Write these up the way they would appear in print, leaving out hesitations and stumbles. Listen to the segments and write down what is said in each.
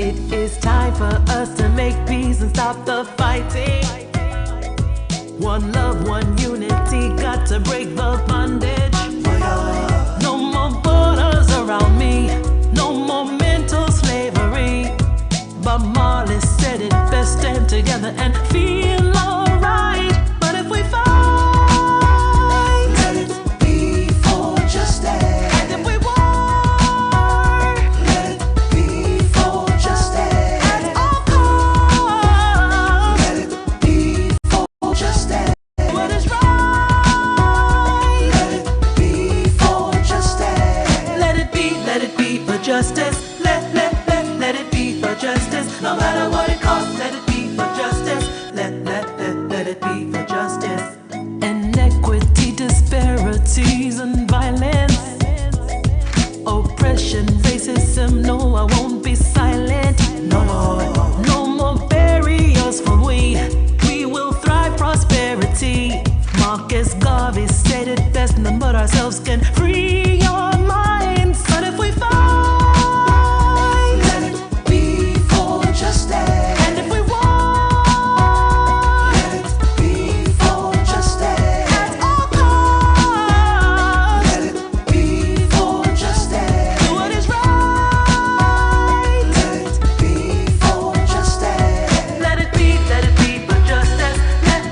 It is time for us to make peace and stop the fighting. One love, one unity, got to break the bondage. No more borders around me, no more mental slavery. But Marley said it best, stand together and feel alright. But if we fight, let it be for justice. and if we war, Let it be for justice. at all costs, Let it be for justice. what is right? Let it be for justice. Let it be for justice. Let it be for justice. No matter what it costs, let it be for justice. Let it be for justice. Inequity, disparities, and violence. Oppression, racism, no, I won't be silent. No more barriers for we. We will thrive, prosperity. Marcus Garvey said it best, none but ourselves can free your minds. But if we fight, Let it be for justice. and if we war, Let it be for justice. at all costs, Let it be for justice. do what is right. Let it be for justice. Let it be for justice. Let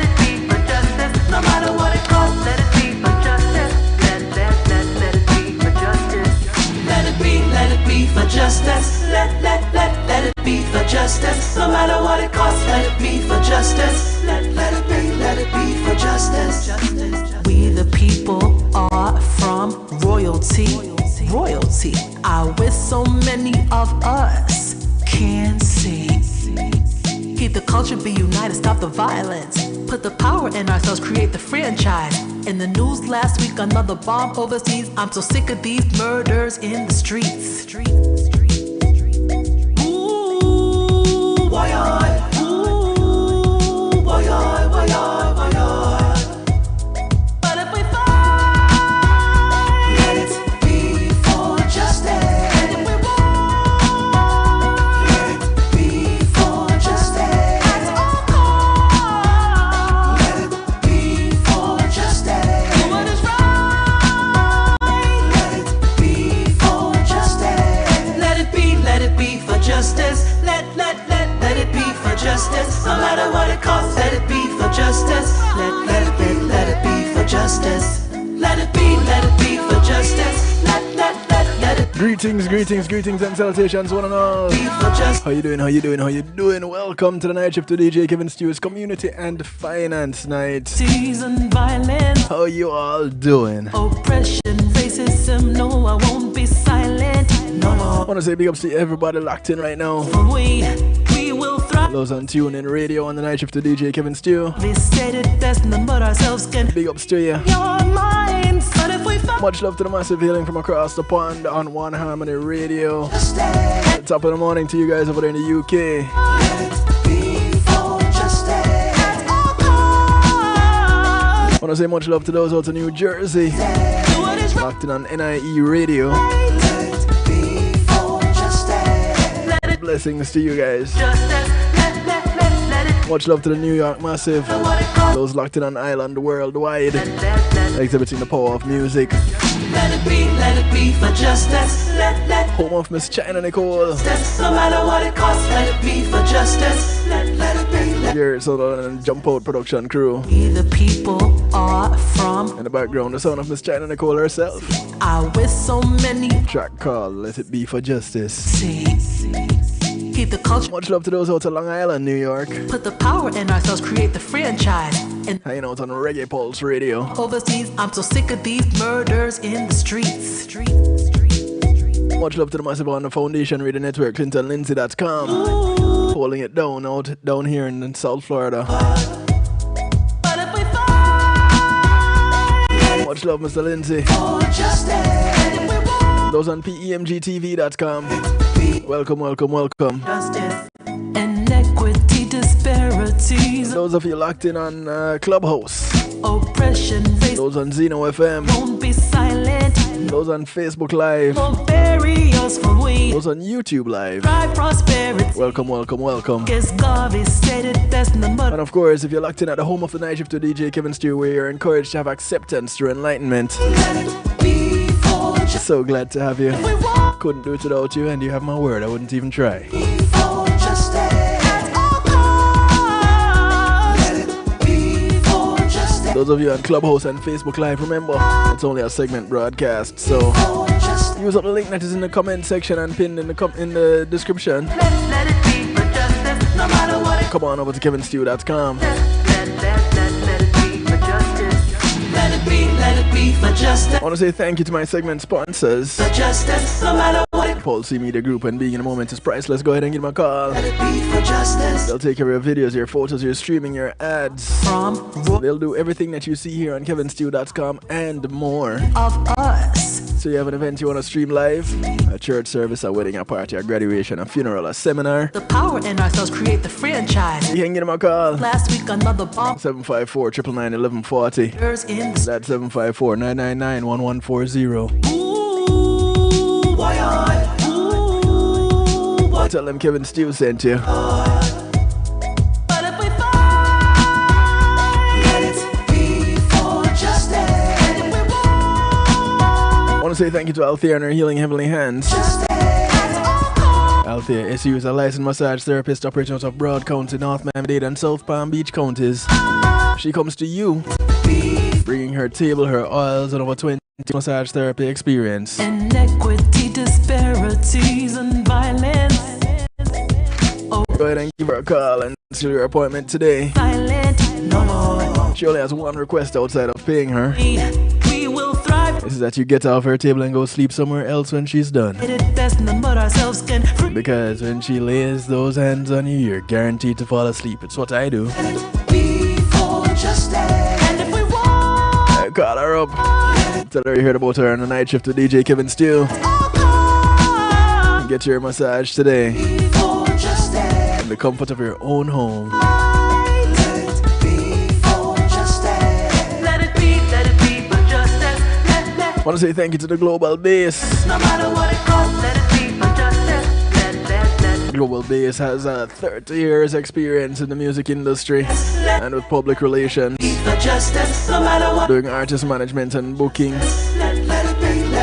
it be for justice. No matter what it costs, let it be for justice. Let it be for justice. Let it be for justice. Let it be for justice. No matter what it costs, let it be for justice. Let it be for justice. We the people are from royalty. Royalty. I wish so many of us can see. Keep the culture, be united, stop the violence. Put the power in ourselves, create the franchise. In the news last week, another bomb overseas. I'm so sick of these murders in the streets. Ooh, why I? Ooh, why I? Why I? Why I? But if we fight, Let it be for justice. and if we war, Let it be for justice. at all costs, Let it be for justice. do what is right. Let it be for justice. Let it be for justice. Let it be for justice. No matter what it costs, let it be for justice. Let it be for justice. Let it be for justice. Let it Greetings and salutations, one and all. be for justice. How you doing? Welcome to the night shift to DJ Kevin Stew's Community and Finance Night. Season violence, How you all doing? oppression, racism. No, I won't be silent. No, I want to say big ups to everybody locked in right now. we will thrive. Those on tune in radio on the night shift to DJ Kevin Stew. We said it best, none but ourselves can Big ups to you. your minds. But if we fight, Much love to the massive healing from across the pond on One Harmony Radio. Justice. Top of the morning to you guys over there in the UK. Let it be for justice. at all costs, I want to say much love to those out in New Jersey. do what is right. Locked in on NIE Radio. Let it be for justice. Let it Blessings to you guys. justice. Let it Much love to the New York Massive. what it costs. Those locked in on Island worldwide. Let Exhibiting the power of music. it be for justice. Let Home of Miss China Nicole. justice. No matter what it costs, let it be for justice. Let it be. Here, Southern and Jump Out production crew. We the people are from. In the background, the sound of Miss China Nicole herself. I wish so many Track called Let It Be for Justice. see. Keep the culture, Much love to those out of Long Island, New York. put the power in ourselves, create the franchise. And Hanging out on Reggae Pulse Radio. overseas, I'm so sick of these murders in the streets. Much love to the massive on the Foundation Radio Network, ClintonLindsay.com. Holding it down here in South Florida. But if we fight, Much love, Mr. Lindsay. For justice. and if we war, Those on PEMGTV.com. Welcome. justice, inequity, disparities, Those of you locked in on Clubhouse. oppression, race Those on Zeno FM. won't be silent. Those on Facebook Live. Won't bury us from we. Those on YouTube Live. Try prosperity. Welcome, welcome, welcome. Guess God is stated that's the mud. And of course, if you're locked in at the home of the night shift to DJ Kevin Stew, where you're encouraged to have acceptance through enlightenment. So glad to have you. Couldn't do it without you, and you have my word, I wouldn't even try. Those of you on Clubhouse and Facebook Live, remember, it's only a segment broadcast, so use up the link that is in the comment section and pinned in the description. Let it be for justice, no matter what it Come on over to kevinstew.com. let it be for justice. Let it be for justice. I want to say thank you to my segment sponsors, For justice, no matter what it Paul C Media Group and Being in a Moment is Priceless. Go ahead and give them a call. let it be for justice. They'll take care of your videos, your photos, your streaming, your ads. From They'll do everything that you see here on kevinstew.com and more. of us. So you have an event you want to stream live, a church service, a wedding, a party, a graduation, a funeral, a seminar. The power in ourselves create the franchise. You can give them a call. Last week another bomb 754 999 1140. in the That's 754 999 1140. Ooh, boy, ooh, boy. Tell them Kevin Stew sent you. But if we fight, let it be for justice. And if we want I want to say thank you to Althea and her Healing Heavenly Hands. Althea SU is a licensed massage therapist operating out of Broad County, North Miami-Dade and South Palm Beach counties. She comes to you, bringing her table, her oils, and over 20 massage therapy experience. inequity, disparities, and violence. Go ahead and give her a call and schedule your appointment today. Silent, no, She only has one request outside of paying her. we will thrive. This is that you get off her table and go sleep somewhere else when she's done. It best none but ourselves can free. Because when she lays those hands on you, you're guaranteed to fall asleep. It's what I do. Be for justice. And if we want, I call her up. Tell her you heard about her on the night shift with DJ Kevin Stew. Get your massage today Be for justice. in the comfort of your own home. Be for justice. let it be for justice. I want to say thank you to the Global Bass. No matter what it costs, let it be for justice. Let Global Bass has 30 years experience in the music industry and with public relations, for justice. No matter what, doing artist management and booking, Let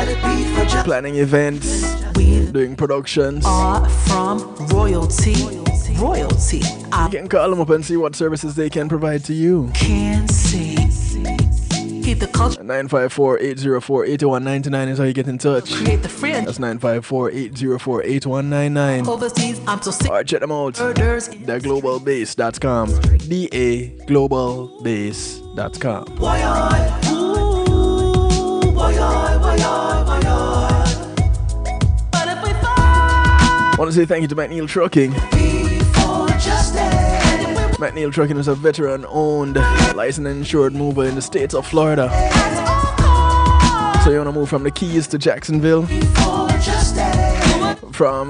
it be for justice. planning events, we doing productions. are from royalty. Royalty. I You can call them up and see what services they can provide to you. can see. Keep the culture, 954-804-8199 is how you get in touch. create the friend. That's 954-804-8199. Overseas, I'm so sick. Or check them out. Murders. theglobalbase.com. DAGlobalbase.com. Boy, ooh, boy, But if we fight, I want to say thank you to McNeil Trucking. Be for justice. McNeil Trucking is a veteran-owned, licensed and insured mover in the states of Florida. So you want to move from the Keys to Jacksonville, For justice. from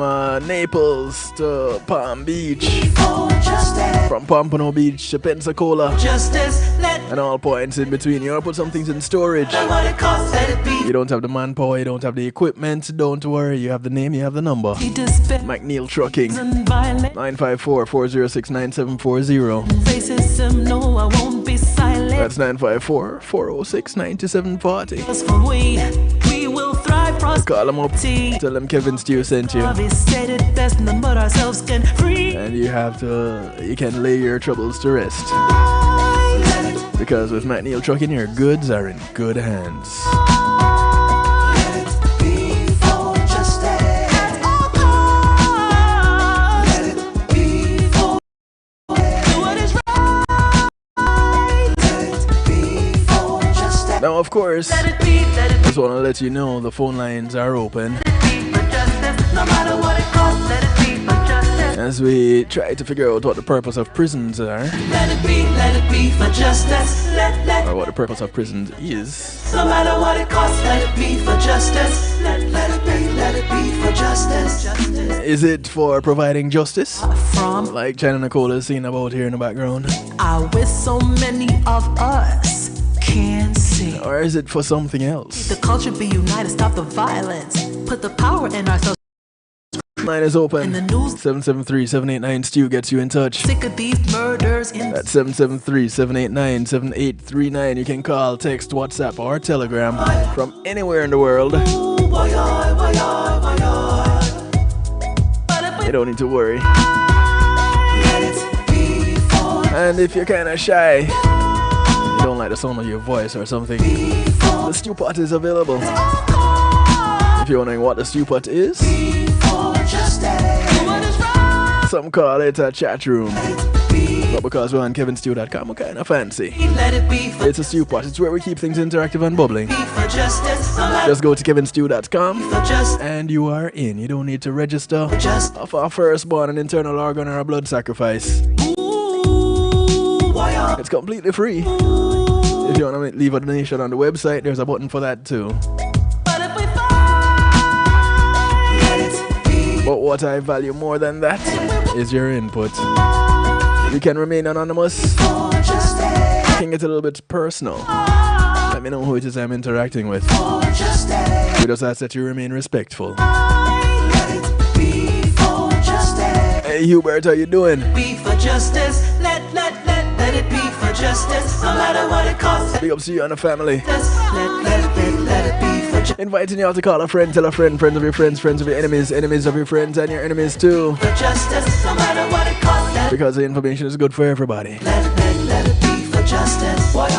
Naples to Palm Beach, For justice. from Pompano Beach to Pensacola, justice, let and all points in between. You want to put some things in storage. what it costs, let it be. You don't have the manpower, you don't have the equipment, don't worry, you have the name, you have the number. Despair McNeil Trucking, and violence. 954-406-9740. Racism, no, I won't be silent. That's 954-406-9740. Us from we will thrive. Call them up, Prosperity. tell them Kevin Stew sent you. Love is stated best, none but ourselves can free. And you can lay your troubles to rest. Because with McNeil Trucking, your goods are in good hands. Be for justice. Be for Do what is right. Be for justice. Now, of course, Let it be, let it just want to let you know the phone lines are open be for justice. No matter what it costs, let it be for justice. as we try to figure out what the purpose of prisons are, Let it be for justice. Let or what the purpose of prisons is. no matter what it costs, let it be for justice. Let it be for justice. Is it for providing justice? From Like China Nicole is singing about here in the background. I wish so many of us can see. Or is it for something else? The culture be united, stop the violence. Put the power in ourselves. Line is open. And the news 773-789-STEW gets you in touch. sick of these murders in That's 773-789-7839. You can call, text, WhatsApp, or Telegram from anywhere in the world. You don't need to worry. And if you're kind of shy, you don't like the sound of your voice or something, the stew pot is available. If you're wondering what the stew pot is, some call it a chat room. But because we're on kevinstew.com, we're kind of fancy. It's a stew pot. It's where we keep things interactive and bubbling. Just go to kevinstew.com and you are in. You don't need to register of our firstborn, an internal organ, or a blood sacrifice. It's completely free. If you want to leave a donation on the website, there's a button for that too. But what I value more than that is your input. You can remain anonymous. You can get a little bit personal. Let me know who it is I'm interacting with. We just ask that you remain respectful. Hey Hubert, how you doing? Be for justice, let it be for justice, no matter what it costs. Big up to you and the family. Let it be for justice. Inviting you all to call a friend, tell a friend, friends of your friends, friends of your enemies, enemies of your friends, and your enemies too. For justice, no matter what it costs. Because the information is good for everybody. Let it be for justice. Let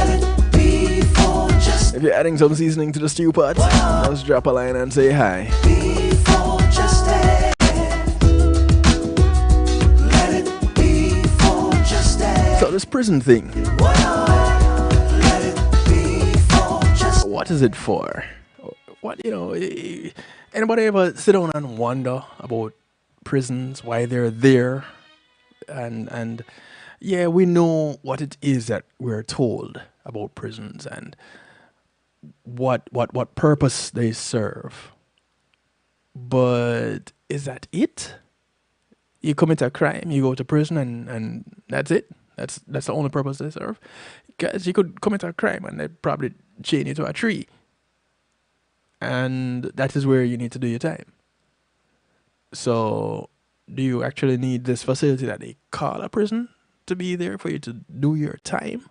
it be for justice. If you're adding some seasoning to the stew pot, just drop a line and say hi. Be for justice. Let it be for justice. So this prison thing, Let it be for justice. what is it for? What, anybody ever sit down and wonder about prisons, why they're there? And yeah, we know what it is that we're told about prisons and what purpose they serve. But is that it? You commit a crime, you go to prison, and that's it? That's the only purpose they serve? Because you could commit a crime and they'd probably chain you to a tree. And that is where you need to do your time. So, do you actually need this facility that they call a prison to be there for you to do your time?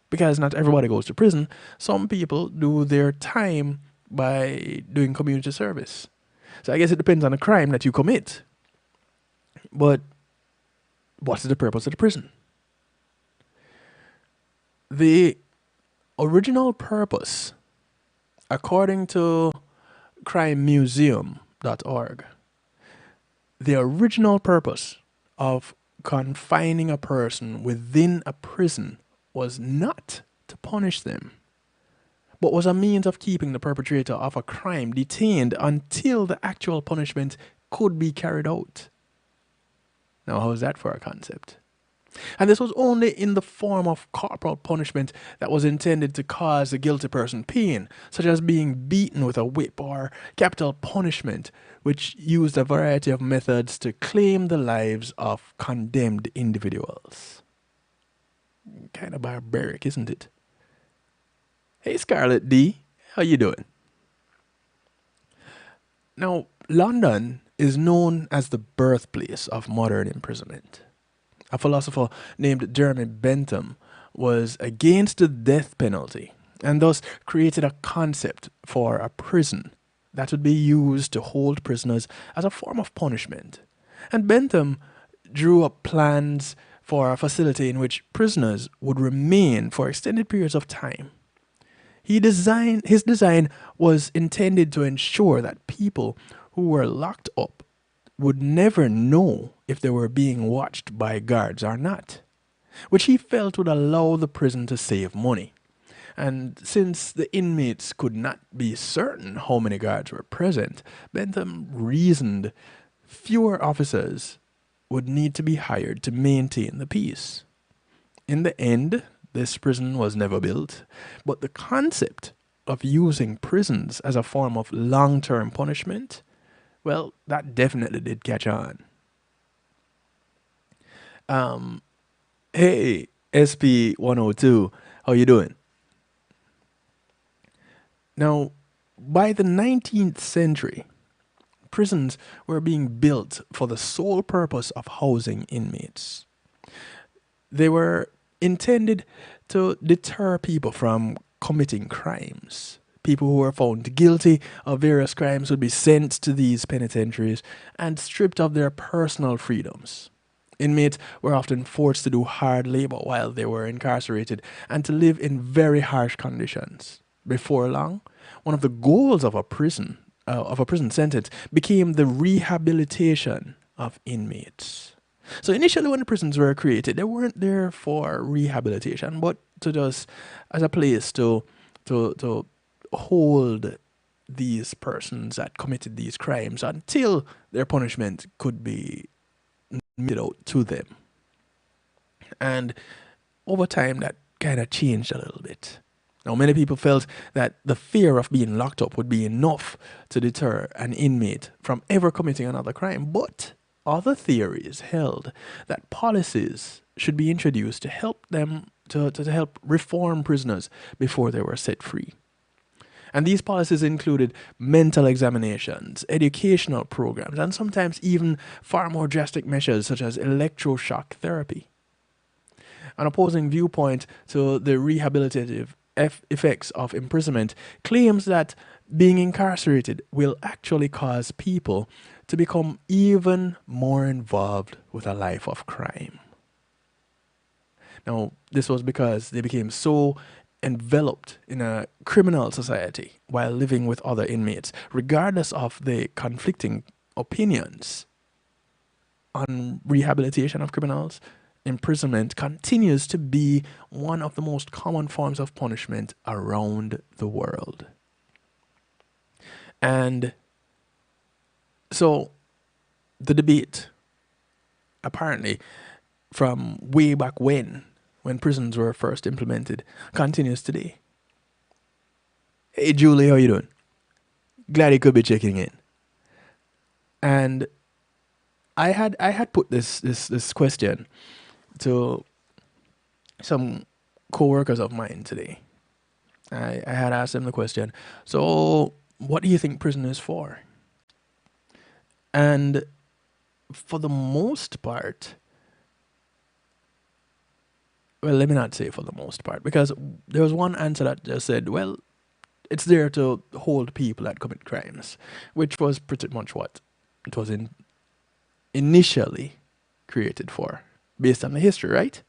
Because not everybody goes to prison. Some people do their time by doing community service. So I guess it depends on the crime that you commit. But what is the purpose of the prison? The original purpose, according to crimemuseum.org, the original purpose of confining a person within a prison was not to punish them, but was a means of keeping the perpetrator of a crime detained until the actual punishment could be carried out. Now, how's that for a concept? And this was only in the form of corporal punishment that was intended to cause the guilty person pain, such as being beaten with a whip, or capital punishment, which used a variety of methods to claim the lives of condemned individuals. Kind of barbaric, isn't it? Hey, Scarlett D, how you doing? Now, London is known as the birthplace of modern imprisonment. A philosopher named Jeremy Bentham was against the death penalty and thus created a concept for a prison that would be used to hold prisoners as a form of punishment. And Bentham drew up plans for a facility in which prisoners would remain for extended periods of time. His design was intended to ensure that people who were locked up would never know if they were being watched by guards or not, which he felt would allow the prison to save money. And since the inmates could not be certain how many guards were present, Bentham reasoned fewer officers would need to be hired to maintain the peace. In the end, this prison was never built, but the concept of using prisons as a form of long-term punishment, well, that definitely did catch on. Hey, SP 102. How you doing? Now, by the 19th century, prisons were being built for the sole purpose of housing inmates. They were intended to deter people from committing crimes. People who were found guilty of various crimes would be sent to these penitentiaries and stripped of their personal freedoms. Inmates were often forced to do hard labor while they were incarcerated and to live in very harsh conditions. Before long, one of the goals of a prison sentence became the rehabilitation of inmates. So initially, when the prisons were created, they weren't there for rehabilitation, but to just as a place to hold these persons that committed these crimes until their punishment could be meted out to them. And over time, that kind of changed a little bit. Now, many people felt that the fear of being locked up would be enough to deter an inmate from ever committing another crime, but other theories held that policies should be introduced to help them to help reform prisoners before they were set free. And these policies included mental examinations, educational programs, and sometimes even far more drastic measures such as electroshock therapy. An opposing viewpoint to the rehabilitative effects of imprisonment claims that being incarcerated will actually cause people to become even more involved with a life of crime. Now, this was because they became so enveloped in a criminal society while living with other inmates, regardless of the conflicting opinions on rehabilitation of criminals. Imprisonment continues to be one of the most common forms of punishment around the world. And so the debate, apparently, from way back when prisons were first implemented, continues today. Hey Julie, how you doing? Glad you could be checking in. And I had put this question to some co-workers of mine today. I had asked them the question, so what do you think prison is for? And for the most part, well, let me not say for the most part, because there was one answer that just said, well, it's there to hold people that commit crimes, which was pretty much what it was initially created for, based on the history, right?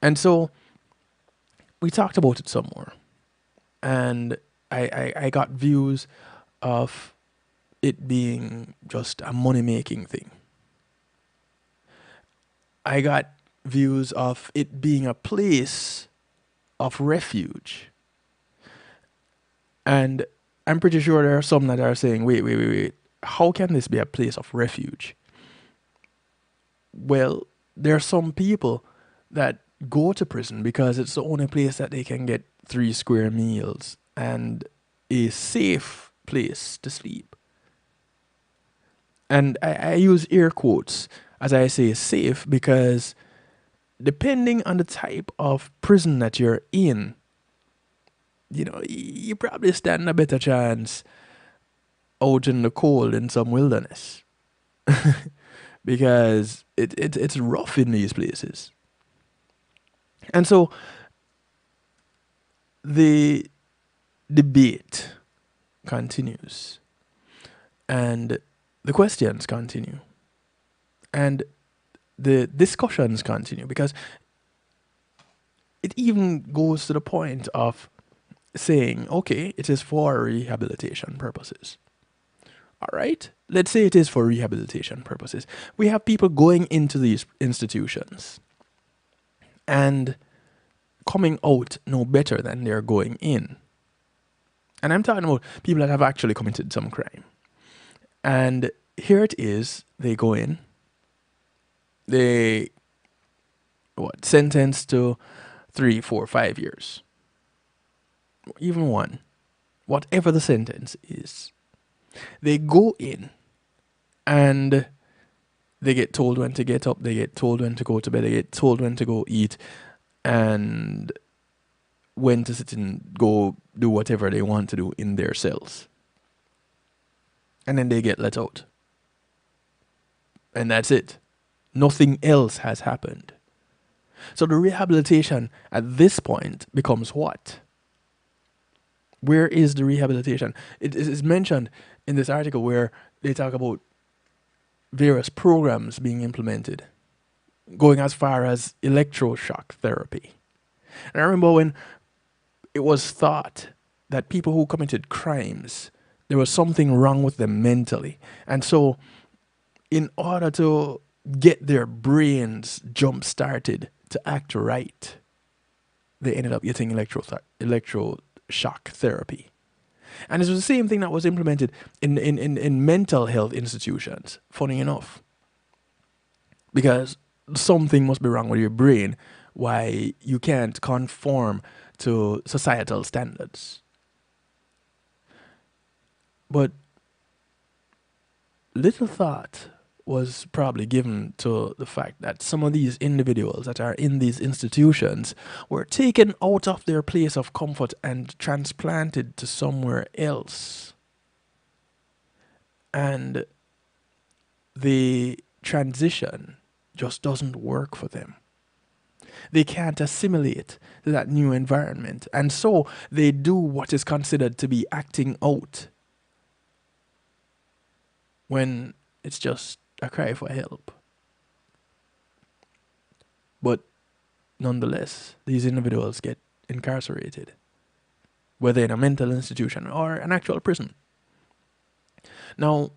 And so we talked about it some more, and I got views of it being just a money-making thing. I got views of it being a place of refuge. And I'm pretty sure there are some that are saying, wait. How can this be a place of refuge? Well, there are some people that go to prison because it's the only place that they can get 3 square meals and a safe place to sleep. And I use air quotes as I say safe because depending on the type of prison that you're in, you probably stand a better chance out in the cold in some wilderness because it's rough in these places. And so the debate continues and the questions continue and the discussions continue because it even goes to the point of saying, okay, it is for rehabilitation purposes. All right, let's say it is for rehabilitation purposes. We have people going into these institutions and coming out no better than they're going in. And I'm talking about people that have actually committed some crime. And here it is, they go in, they sentenced to 3, 4, 5 years. Even 1. Whatever the sentence is. They go in and They get told when to get up, they get told when to go to bed, they get told when to go eat, and when to sit and go do whatever they want to do in their cells. And then they get let out. And that's it. Nothing else has happened. So the rehabilitation at this point becomes what? Where is the rehabilitation? It is mentioned in this article where they talk about various programs being implemented, going as far as electroshock therapy. And I remember when it was thought that people who committed crimes, there was something wrong with them mentally. And so, in order to get their brains jump started to act right, they ended up getting electroshock therapy. And this was the same thing that was implemented in mental health institutions, funny enough. Because something must be wrong with your brain why you can't conform to societal standards. But little thought was probably given to the fact that some of these individuals that are in these institutions were taken out of their place of comfort and transplanted to somewhere else. And the transition just doesn't work for them. They can't assimilate to that new environment. And so they do what is considered to be acting out when it's just a cry for help. But nonetheless, these individuals get incarcerated, whether in a mental institution or an actual prison. Now,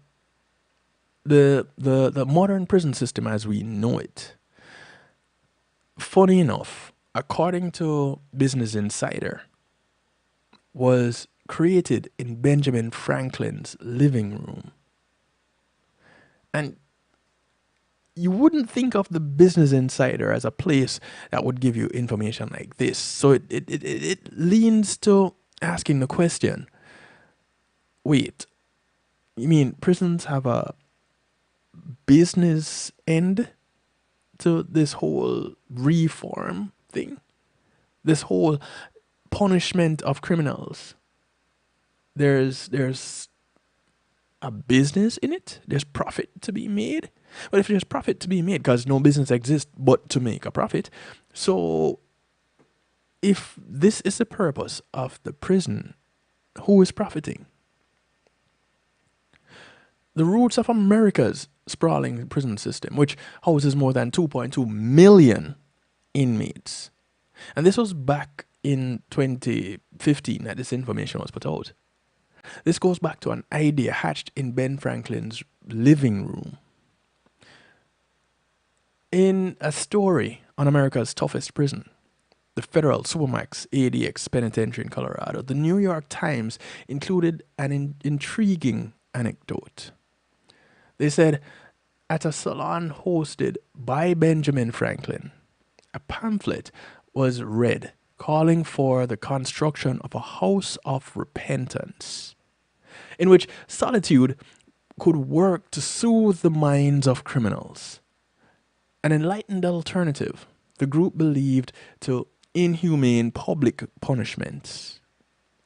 the modern prison system as we know it, funny enough, according to Business Insider, was created in Benjamin Franklin's living room. And you wouldn't think of the Business Insider as a place that would give you information like this. So it leans to asking the question, wait, you mean prisons have a business end to this whole reform thing? This whole punishment of criminals? There's a business in it? There's profit to be made? But if there's profit to be made, because no business exists but to make a profit, so if this is the purpose of the prison, who is profiting? The roots of America's sprawling prison system, which houses more than 2.2 million inmates. And this was back in 2015 that this information was put out. This goes back to an idea hatched in Ben Franklin's living room. In a story on America's toughest prison, the federal Supermax ADX penitentiary in Colorado, the New York Times included an intriguing anecdote. They said, at a salon hosted by Benjamin Franklin, a pamphlet was read calling for the construction of a house of repentance, in which solitude could work to soothe the minds of criminals. An enlightened alternative, the group believed, to inhumane public punishments,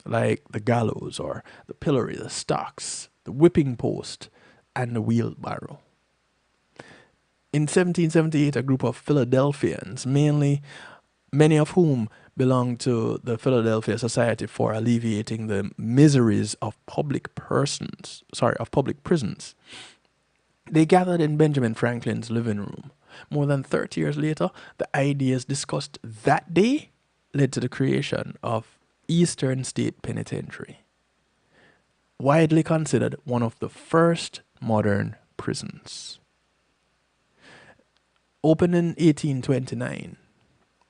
like the gallows or the pillory, the stocks, the whipping post, and the wheelbarrow. In 1778, a group of Philadelphians, many of whom belonged to the Philadelphia Society for Alleviating the Miseries of Public Prisons, they gathered in Benjamin Franklin's living room. More than 30 years later, the ideas discussed that day led to the creation of Eastern State Penitentiary, widely considered one of the first modern prisons. Opened in 1829,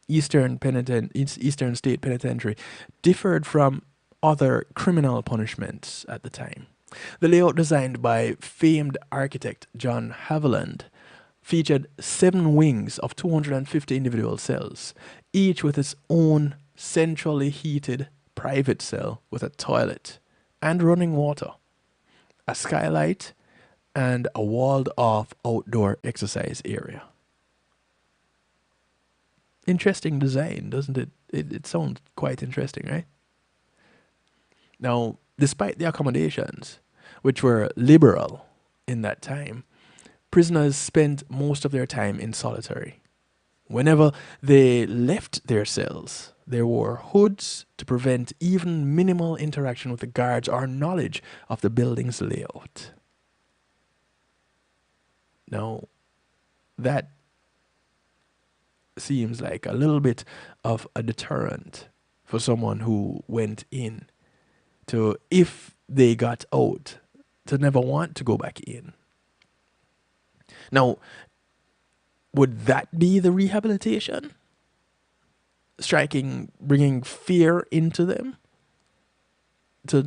Eastern State Penitentiary differed from other criminal punishments at the time. The layout, designed by famed architect John Haviland, featured 7 wings of 250 individual cells, each with its own centrally heated private cell with a toilet and running water, a skylight, and a walled-off outdoor exercise area. Interesting design, doesn't it? It sounds quite interesting, right? Now, despite the accommodations, which were liberal in that time, prisoners spent most of their time in solitary. Whenever they left their cells, they wore hoods to prevent even minimal interaction with the guards or knowledge of the building's layout. Now, that seems like a little bit of a deterrent for someone who went in to, if they got out, to never want to go back in. Now, would that be the rehabilitation? Bringing fear into them to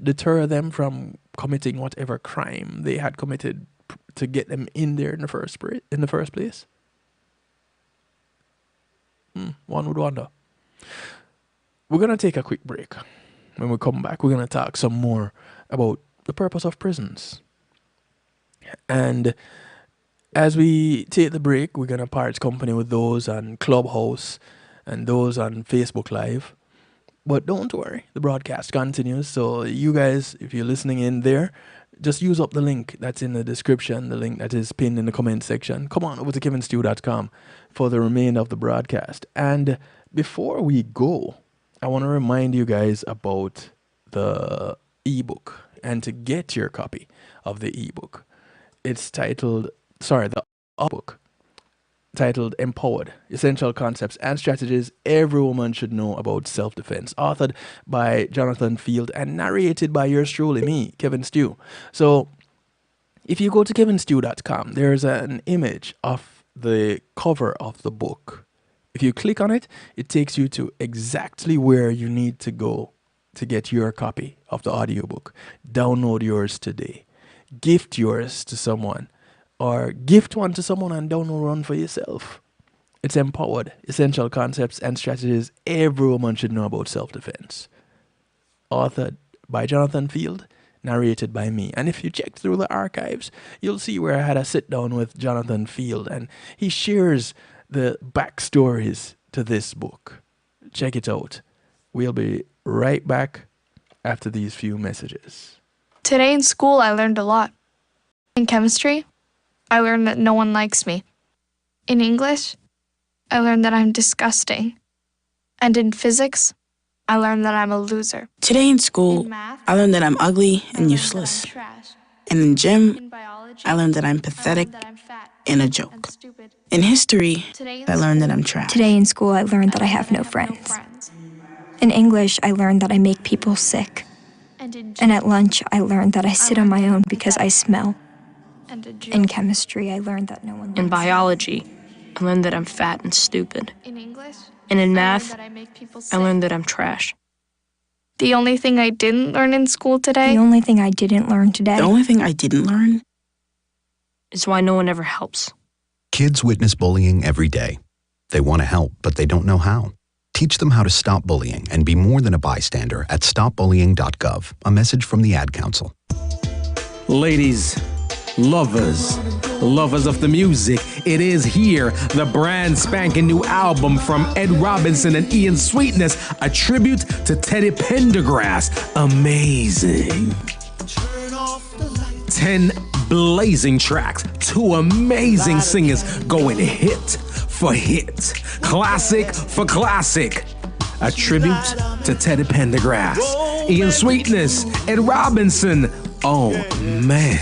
deter them from committing whatever crime they had committed to get them in there in the first place? One would wonder. We're going to take a quick break. When we come back, we're going to talk some more about the purpose of prisons. And as we take the break, we're going to part company with those on Clubhouse and those on Facebook Live. But don't worry, the broadcast continues. So you guys, if you're listening in there, just use up the link that's in the description, the link that is pinned in the comment section. Come on over to kevinstew.com for the remainder of the broadcast. And before we go, I want to remind you guys about the ebook. And to get your copy of the ebook, it's titled, the book titled Empowered, Essential Concepts and Strategies Every Woman Should Know About Self-Defense, authored by Jonathan Field and narrated by yours truly, me, Kevin Stew. So if you go to kevinstew.com, there's an image of the cover of the book. If you click on it, it takes you to exactly where you need to go to get your copy of the audiobook. Download yours today. Gift yours to someone, or gift one to someone and download one for yourself. It's Empowered, Essential Concepts and Strategies Every Woman Should Know About Self-Defense. Authored by Jonathan Field, narrated by me. And if you check through the archives, you'll see where I had a sit down with Jonathan Field, and he shares the backstories to this book. Check it out. We'll be right back after these few messages. Today in school, I learned a lot. In chemistry, I learned that no one likes me. In English, I learned that I'm disgusting. And in physics, I learned that I'm a loser. Today in school, In math, I learned that I'm ugly I and learned useless. that I'm trash. And in gym, In biology, I learned that I'm I pathetic learned that I'm fat and a and joke. stupid. In history, Today in I learned that school, I'm trash. Today in school, I learned that I have no friends. In English, I learned that I make people sick. And in And gym, at lunch, I learned that I sit on my own because I smell. and a joke. In chemistry, I learned that no one likes In me. biology, I learned that I'm fat and stupid. In English, And in I learned math, that I make people I sick. learned that I'm trash. The only thing I didn't learn in school today The only thing I didn't learn today The only thing I didn't learn, It's why no one ever helps. Kids witness bullying every day. They want to help, but they don't know how. Teach them how to stop bullying and be more than a bystander at stopbullying.gov. A message from the Ad Council. Ladies, lovers of the music, it is here, the brand spanking new album from Ed Robinson and Ian Sweetness, a tribute to Teddy Pendergrass. Amazing. 10 blazing tracks, 2 amazing singers going hit for hit, classic for classic. A tribute to Teddy Pendergrass, Ian Sweetness, Ed Robinson. Oh man.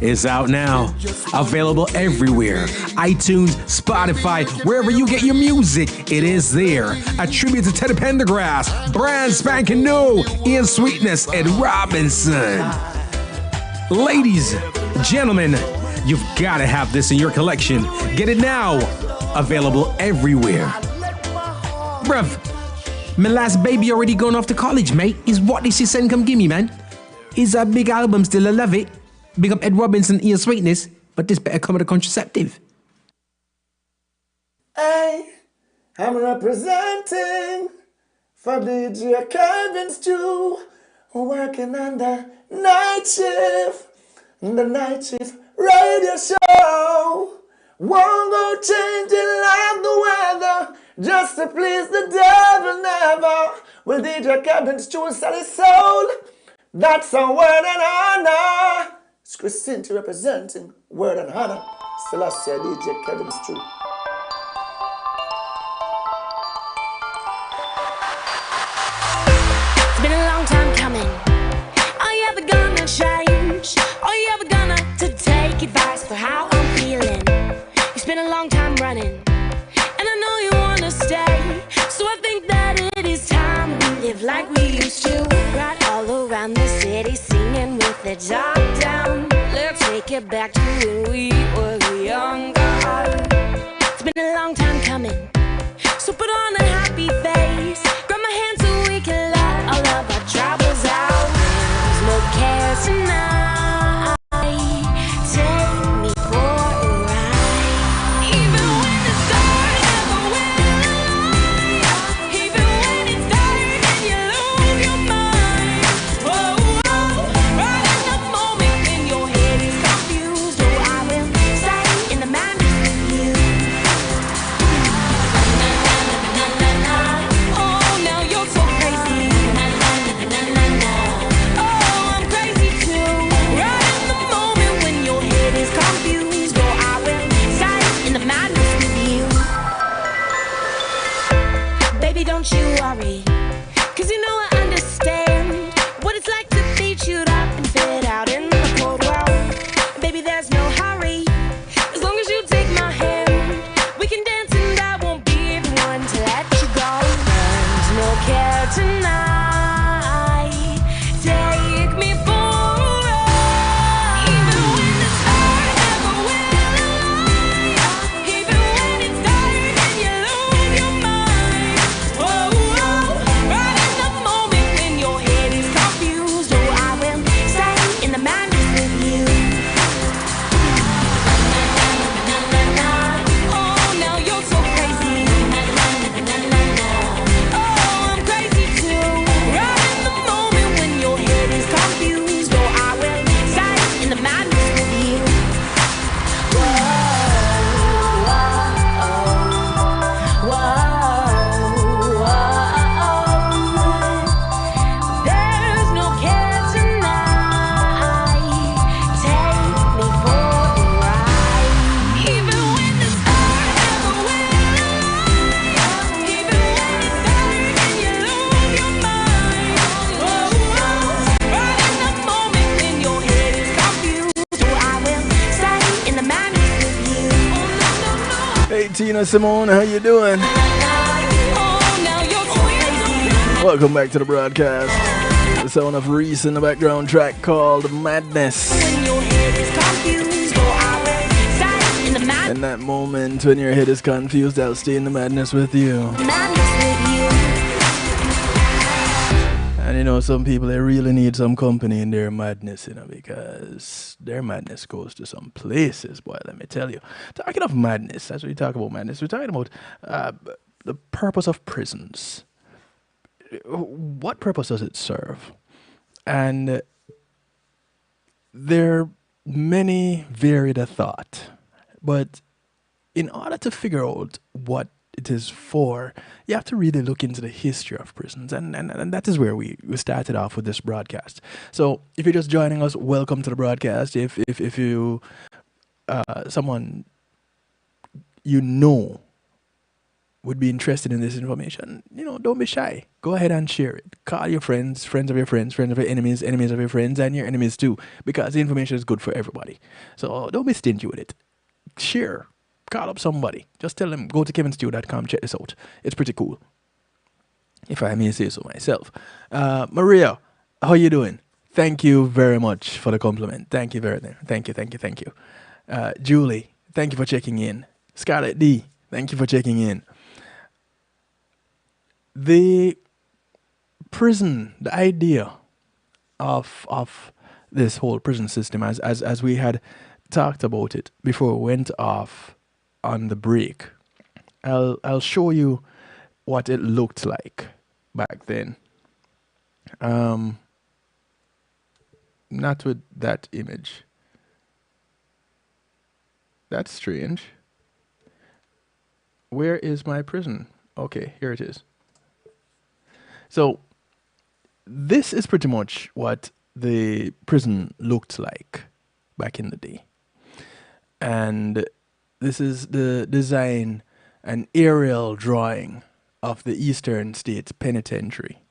It's out now. Available everywhere. iTunes, Spotify, wherever you get your music, it is there. A tribute to Teddy Pendergrass, brand spanking new, Ian Sweetness, and Robinson. Ladies, gentlemen, you've got to have this in your collection. Get it now. Available everywhere. Bruv, my last baby already gone off to college, mate. Is what this is send come gimme, man. Is a big album still, I love it. Big up Ed Robinson, Ian Sweetness, but this better come with a contraceptive. Hey, I'm representing for DJ Kevin Stew. working on the night shift. The night shift radio show. Won't go changing like the weather just to please the devil never. Will DJ Kevin's true sell his soul. That's a word and honor. It's Christine representing word and honor. Celestia DJ Kevin's true. It's been a long time coming. Are you ever gonna change? Are you ever gonna to take advice for how I'm feeling? It's been a long time running, and I know you wanna stay. So I think that it is time we live like we used to. Right all around the city, singing with the top down. Let's take it back to when we were younger. It's been a long time coming, so put on a happy face. Grab my hand so we can let all of our troubles out. There's no care tonight. Take me for a ride. Even when it's dark, never will lie. Even when it's dark and you lose your mind. Whoa, whoa. Right in the moment when your head is confused. Oh, I will stay in the madness with you. Oh, now you're so crazy. Oh, I'm crazy too. Right in the moment when your head is confused. Oh, I will stay in the madness with you. Baby, don't you worry, 'cause you know I understand what it's like to be chewed up and spit out in the cold world. Baby, there's no hurry, as long as you take my hand. We can dance and I won't be the one to let you go. There's no care tonight. Take me for a ride. Even when it's dark, never will lie. Even when it's dark and you lose your mind. Whoa, whoa. Right in the moment when your head is confused. Oh, I will stay in the madness with you. Oh, now you're so crazy. Oh, I'm crazy too. Right in the moment when your head is confused. Oh, I will stay in the madness with you. Whoa, whoa, whoa. There's no care tonight. Take me for a ride. Even when it's dark, never will lie. Even when it's dark and you lose your mind. Whoa, whoa. Right in the moment when your head is confused. Oh, I will stay in the madness with you. Oh, no, no, no. Hey Tina Simone, how you doing? Oh, now you're so crazy. Welcome back to the broadcast. The sound of Reese in the background track called Madness. When your head is confused, oh, I will stay in the In that moment when your head is confused, I'll stay in the madness with you. madness with you. And you know, some people, they really need some company in their madness, you know, because their madness goes to some places, boy, let me tell you. Talking of madness, as we talk about madness, we're talking about the purpose of prisons. What purpose does it serve? And there are many varied a thought, but in order to figure out what it is for, you have to really look into the history of prisons. And that is where we started off with this broadcast. So if you're just joining us, welcome to the broadcast. If you, someone you know would be interested in this information, you know, don't be shy. Go ahead and share it. Call your friends, friends of your friends, friends of your enemies, enemies of your friends, and your enemies too, because the information is good for everybody. So don't be stingy with it. Share. Call up somebody. Just tell them, go to kevinstew.com, check this out. It's pretty cool, if I may say so myself. Maria, how you doing? Thank you very much for the compliment. Thank you very much. Thank you. Julie, thank you for checking in. Scarlett D, thank you for checking in. The prison, the idea of this whole prison system, as we had talked about it before we went off on the break. I'll show you what it looked like back then. Not with that image. That's strange. Where is my prison? Okay, here it is. So this is pretty much what the prison looked like back in the day. And this is the design, an aerial drawing of the Eastern States Penitentiary.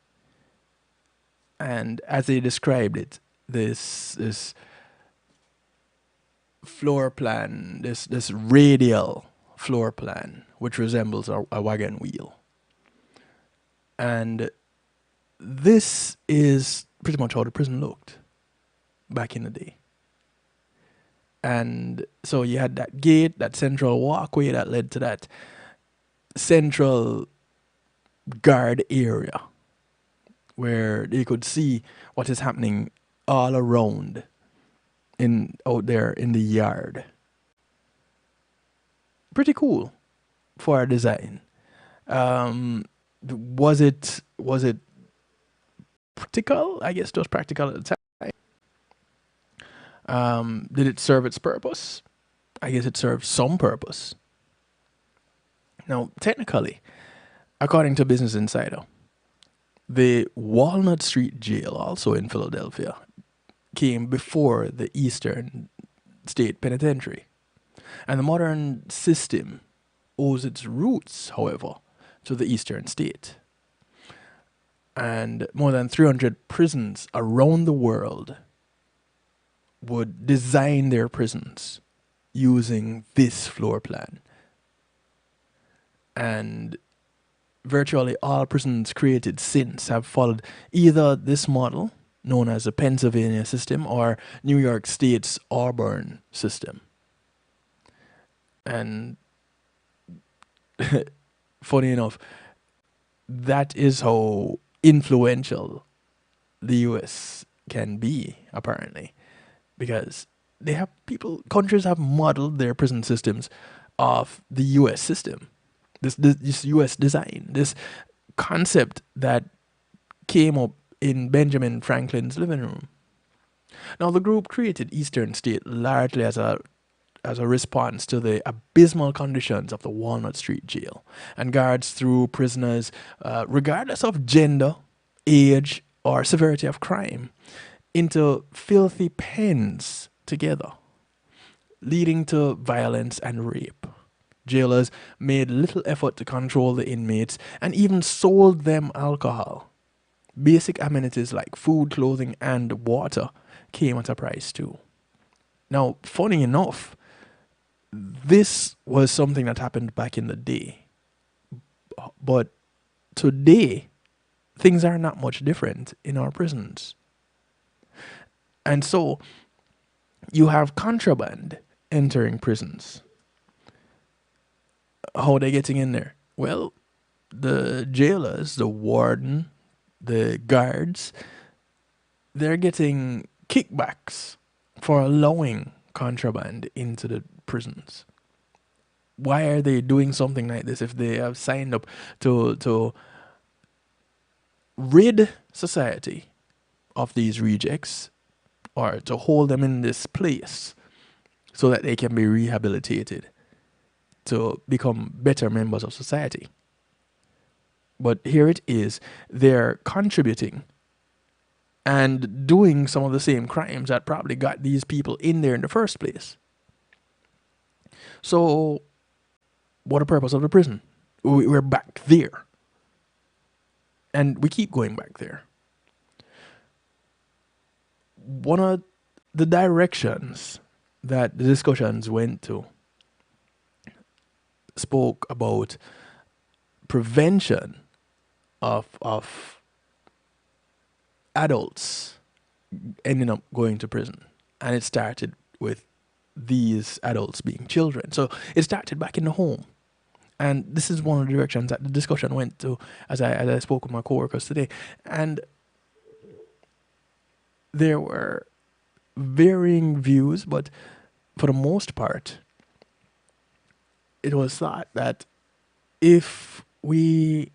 And as they described it, this floor plan, this radial floor plan, which resembles a wagon wheel. And this is pretty much how the prison looked back in the day. And so you had that gate, that central walkway that led to that central guard area where they could see what is happening all around out there in the yard. Pretty cool for a design. Was it practical? I guess it was practical at the time. Did it serve its purpose? I guess it served some purpose. Now, technically, according to Business Insider, the Walnut Street Jail, also in Philadelphia, came before the Eastern State Penitentiary. And the modern system owes its roots, however, to the Eastern State. And more than 300 prisons around the world would design their prisons using this floor plan. And virtually all prisons created since have followed either this model, known as the Pennsylvania system, or New York State's Auburn system. And funny enough, that is how influential the US can be, apparently, because they have countries have modeled their prison systems off the US system. This US design, this concept that came up in Benjamin Franklin's living room. Now, the group created Eastern State largely as a response to the abysmal conditions of the Walnut Street Jail, and guards threw prisoners, regardless of gender, age, or severity of crime, into filthy pens together, leading to violence and rape. Jailers made little effort to control the inmates and even sold them alcohol. Basic amenities like food, clothing, and water came at a price too. Now, funny enough, this was something that happened back in the day. But today, things are not much different in our prisons. And so, you have contraband entering prisons. How are they getting in there? Well, the jailers, the warden, the guards, they're getting kickbacks for allowing contraband into the prisons. Why are they doing something like this if they have signed up to rid society of these rejects, or to hold them in this place so that they can be rehabilitated to become better members of society? But here it is, they're contributing and doing some of the same crimes that probably got these people in there in the first place. So, what the purpose of the prison? We're back there. And we keep going back there. One of the directions that the discussions went to spoke about prevention of adults ending up going to prison. And it started with these adults being children. So it started back in the home. And this is one of the directions that the discussion went to as I spoke with my coworkers today. And there were varying views, but for the most part, it was thought that if we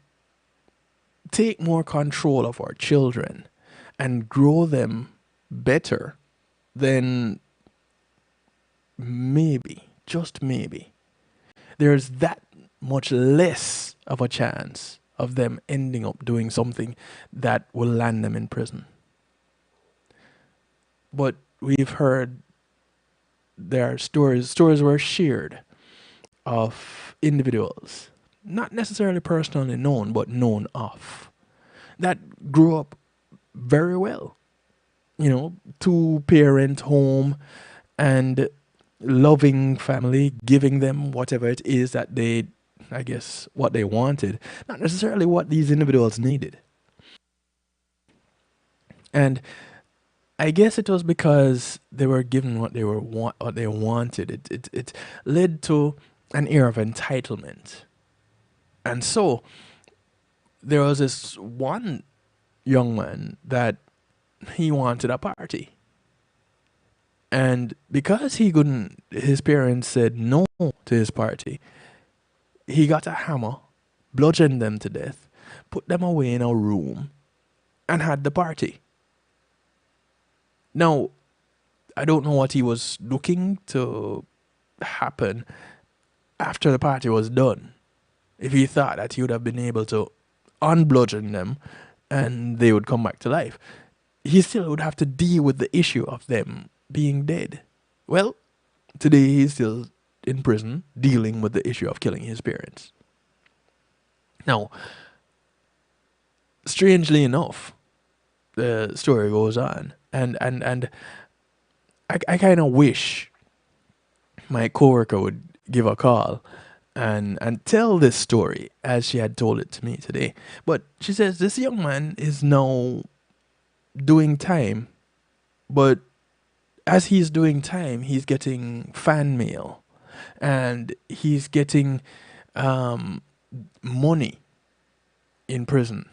take more control of our children and grow them better, then maybe, just maybe, there's that much less of a chance of them ending up doing something that will land them in prison. But we've heard there are stories were shared of individuals, not necessarily personally known, but known of, that grew up very well. You know, two-parent home and loving family, giving them whatever it is that they, I guess, what they wanted, not necessarily what these individuals needed. And I guess it was because they were given what what they wanted. It led to an air of entitlement. And so there was this one young man that he wanted a party. And because he couldn't, his parents said no to his party, he got a hammer, bludgeoned them to death, put them away in a room, and had the party. Now, I don't know what he was looking to happen after the party was done. If he thought that he would have been able to unbludgeon them and they would come back to life, he still would have to deal with the issue of them being dead. Well, today he's still in prison dealing with the issue of killing his parents. Now, strangely enough, the story goes on, and I kind of wish my coworker would give a call and tell this story as she had told it to me today. But she says this young man is now doing time, but as he's doing time, he's getting fan mail and he's getting money in prison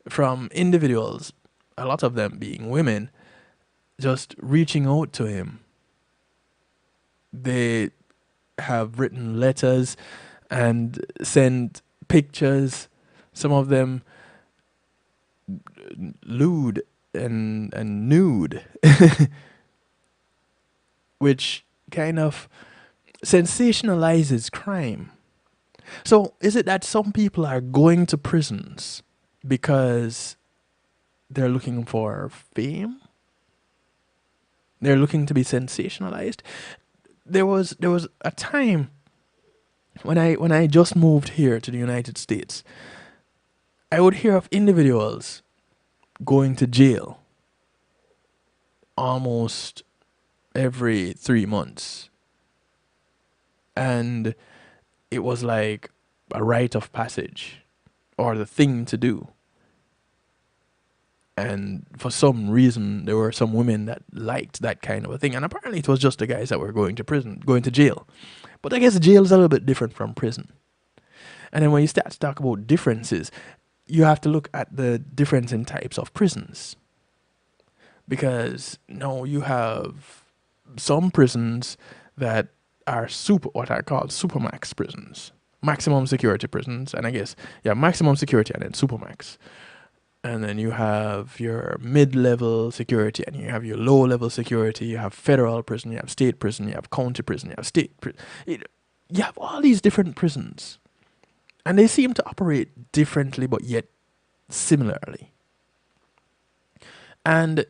from individuals, a lot of them being women, just reaching out to him. They have written letters and sent pictures, some of them lewd and nude, which kind of sensationalizes crime. So is it that some people are going to prisons because they're looking for fame? They're looking to be sensationalized? There was a time when I just moved here to the United States, I would hear of individuals going to jail almost every 3 months. And it was like a rite of passage or the thing to do. And for some reason, there were some women that liked that kind of a thing. And apparently it was just the guys that were going to jail. But I guess jail is a little bit different from prison. And then when you start to talk about differences, you have to look at the difference in types of prisons. Because now you have some prisons that are what are called supermax prisons. Maximum security prisons. And I guess, maximum security and then supermax. And then you have your mid-level security, and you have your low-level security. You have federal prison, you have state prison, you have county prison, you have state prison. You have all these different prisons. And they seem to operate differently, but yet similarly. And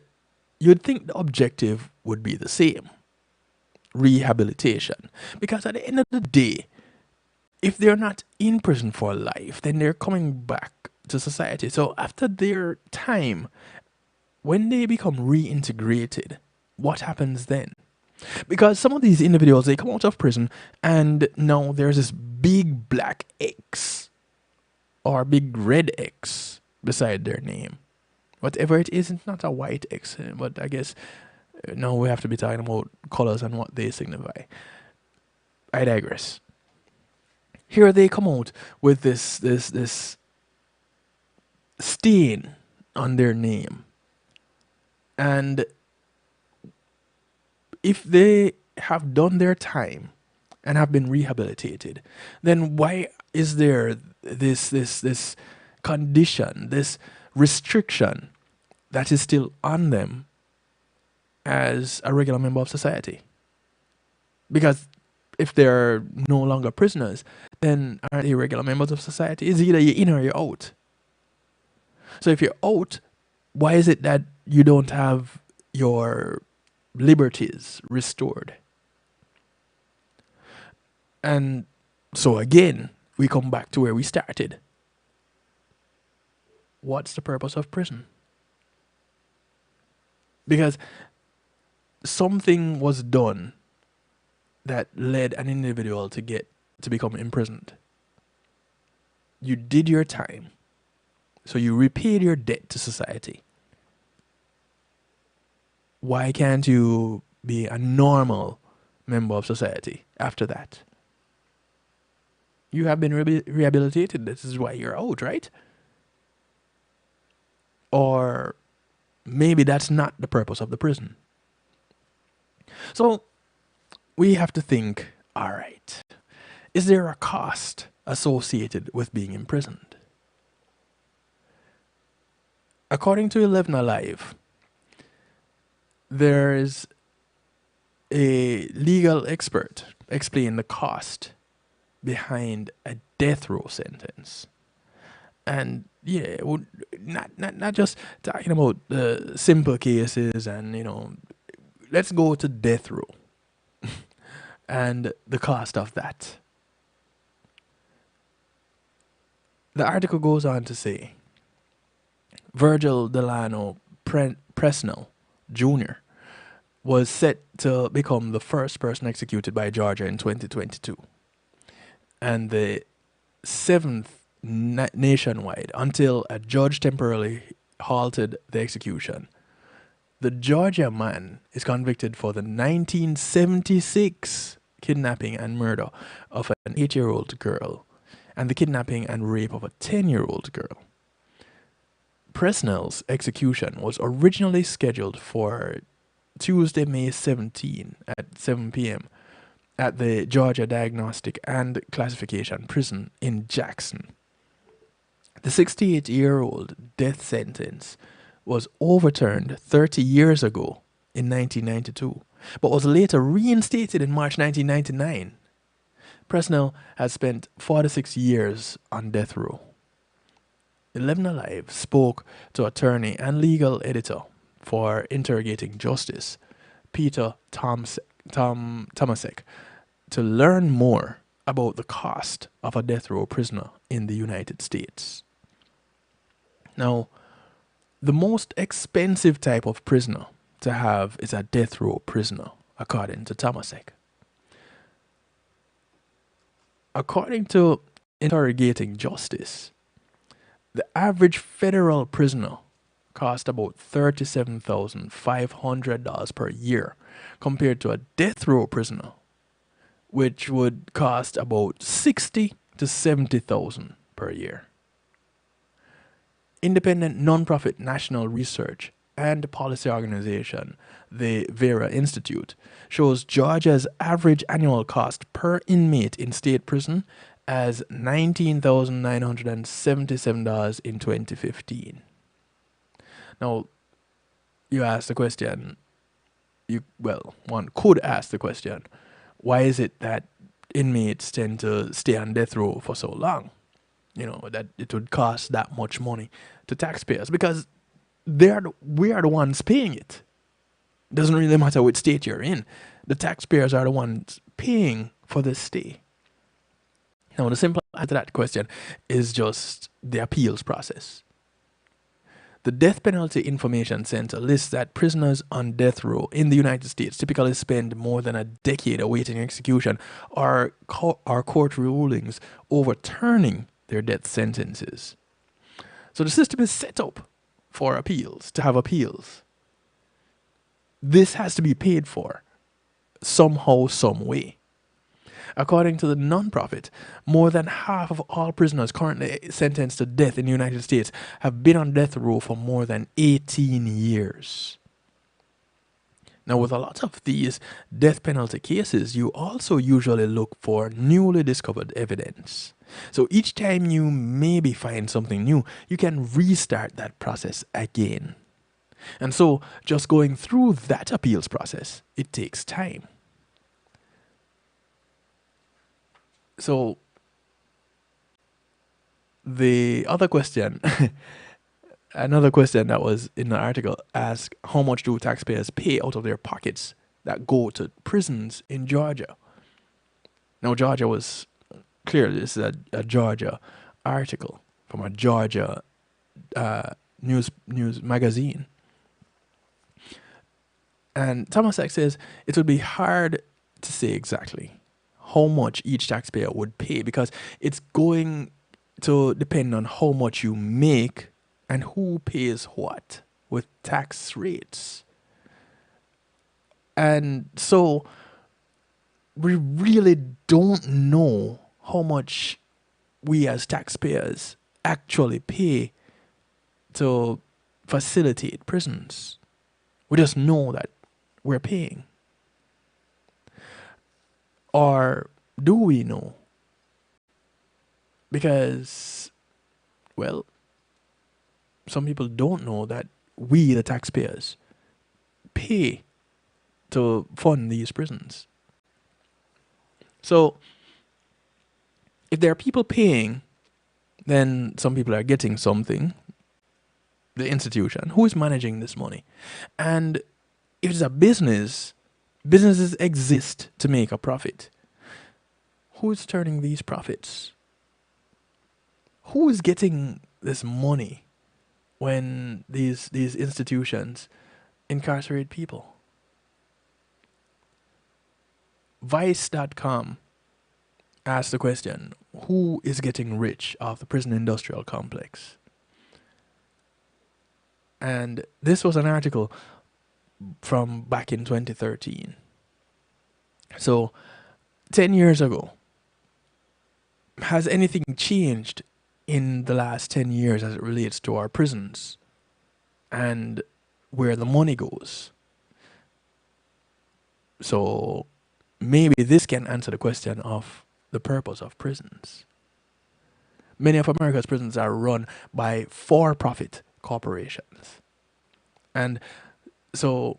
you'd think the objective would be the same. Rehabilitation. Because at the end of the day, if they're not in prison for life, then they're coming back to society. So after their time, when they become reintegrated, what happens then? Because some of these individuals, they come out of prison and now there's this big black X or big red X beside their name. Whatever it is, it's not a white X, but I guess now we have to be talking about colors and what they signify. I digress. Here they come out with this stain on their name. And if they have done their time and have been rehabilitated, then why is there this condition, this restriction that is still on them as a regular member of society. Because if they're no longer prisoners, then aren't they regular members of society? It's either you're in or you're out. So if you're out, why is it that you don't have your liberties restored? And so again, we come back to where we started. What's the purpose of prison? Because something was done that led an individual to become imprisoned. You did your time. So you repaid your debt to society. Why can't you be a normal member of society after that? You have been rehabilitated. This is why you're out, right? Or maybe that's not the purpose of the prison. So we have to think, all right, is there a cost associated with being imprisoned? According to 11 Alive, there's a legal expert explain the cost behind a death row sentence. And yeah, not just talking about the simple cases and, let's go to death row and the cost of that. The article goes on to say, Virgil Delano Presnell Jr. was set to become the first person executed by Georgia in 2022 and the seventh nationwide until a judge temporarily halted the execution. The Georgia man is convicted for the 1976 kidnapping and murder of an 8-year-old girl and the kidnapping and rape of a 10-year-old girl. Presnell's execution was originally scheduled for Tuesday, May 17 at 7 p.m. at the Georgia Diagnostic and Classification Prison in Jackson. The 68-year-old death sentence was overturned 30 years ago in 1992, but was later reinstated in March 1999. Presnell has spent 46 years on death row. 11 Alive spoke to attorney and legal editor for Interrogating Justice, Peter Tomasek, to learn more about the cost of a death row prisoner in the United States. Now, the most expensive type of prisoner to have is a death row prisoner, according to Tomasek. According to Interrogating Justice, the average federal prisoner cost about $37,500 per year compared to a death row prisoner, which would cost about $60,000 to $70,000 per year. Independent nonprofit national research and policy organization, the Vera Institute, shows Georgia's average annual cost per inmate in state prison as $19,977 in 2015. Now, you ask the question, one could ask the question, why is it that inmates tend to stay on death row for so long? That it would cost that much money to taxpayers, because we are the ones paying it. It doesn't really matter which state you're in. The taxpayers are the ones paying for this stay. Now, the simple answer to that question is just the appeals process. The Death Penalty Information Center lists that prisoners on death row in the United States typically spend more than a decade awaiting execution or court rulings overturning their death sentences. So the system is set up for appeals, to have appeals. This has to be paid for somehow, some way. According to the nonprofit, more than half of all prisoners currently sentenced to death in the United States have been on death row for more than 18 years. Now, with a lot of these death penalty cases, you also usually look for newly discovered evidence. So each time you maybe find something new, you can restart that process again. And so just going through that appeals process, it takes time. So the other question, another question that was in the article asked, how much do taxpayers pay out of their pockets that go to prisons in Georgia? Now, Georgia was clearly, this is a Georgia article from a Georgia news magazine. And Thomas Sachs says it would be hard to say exactly how much each taxpayer would pay because it's going to depend on how much you make and who pays what with tax rates. And so we really don't know how much we as taxpayers actually pay to facilitate prisons. We just know that we're paying. Or do we know? Because, well, some people don't know that we, the taxpayers, pay to fund these prisons. So, if there are people paying, then some people are getting something. The institution, who is managing this money? And if it's a business, businesses exist to make a profit. Who's turning these profits? Who is getting this money when these institutions incarcerate people? Vice.com asked the question, who is getting rich off the prison industrial complex? And this was an article from back in 2013. So, 10 years ago, has anything changed in the last 10 years as it relates to our prisons and where the money goes? So, maybe this can answer the question of the purpose of prisons. Many of America's prisons are run by for-profit corporations. And so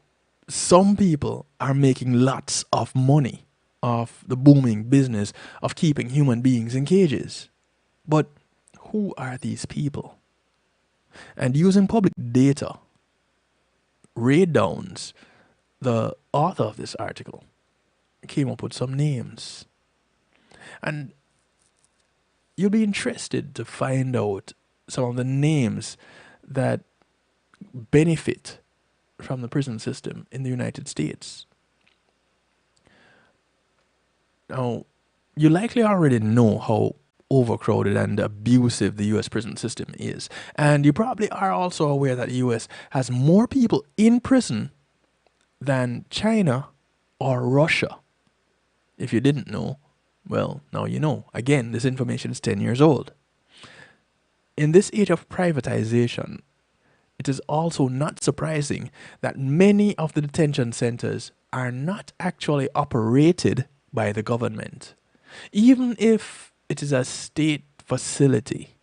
some people are making lots of money off the booming business of keeping human beings in cages. But who are these people? And using public data, Ray Downs, the author of this article, came up with some names. And you'll be interested to find out some of the names that benefit from the prison system in the United States. Now, you likely already know how overcrowded and abusive the U.S. prison system is. And you probably are also aware that the U.S. has more people in prison than China or Russia. If you didn't know, well, now you know. Again, this information is 10 years old. In this age of privatization, it is also not surprising that many of the detention centers are not actually operated by the government. Even if it is a state facility,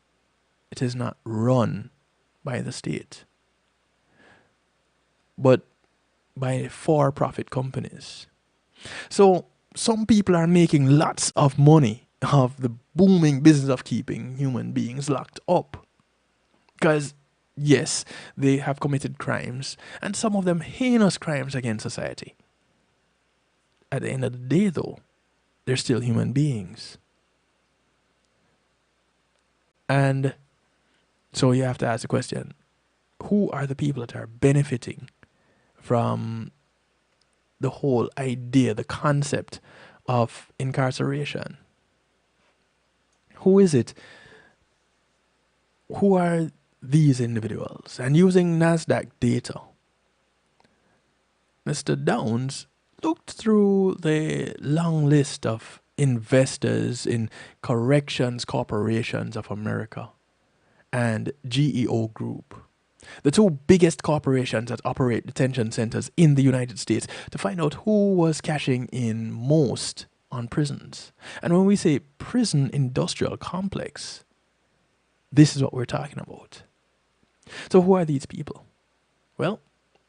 it is not run by the state, but by for-profit companies. So some people are making lots of money of the booming business of keeping human beings locked up. Because, yes, they have committed crimes, and some of them heinous crimes against society. At the end of the day, though, they're still human beings. And so you have to ask the question, who are the people that are benefiting from the whole idea, the concept of incarceration? Who is it? Who are these individuals? And using NASDAQ data, Mr. Downs looked through the long list of investors in Corrections Corporations of America and GEO Group, the two biggest corporations that operate detention centers in the United States, to find out who was cashing in most on prisons. And when we say prison industrial complex, this is what we're talking about. So who are these people? Well,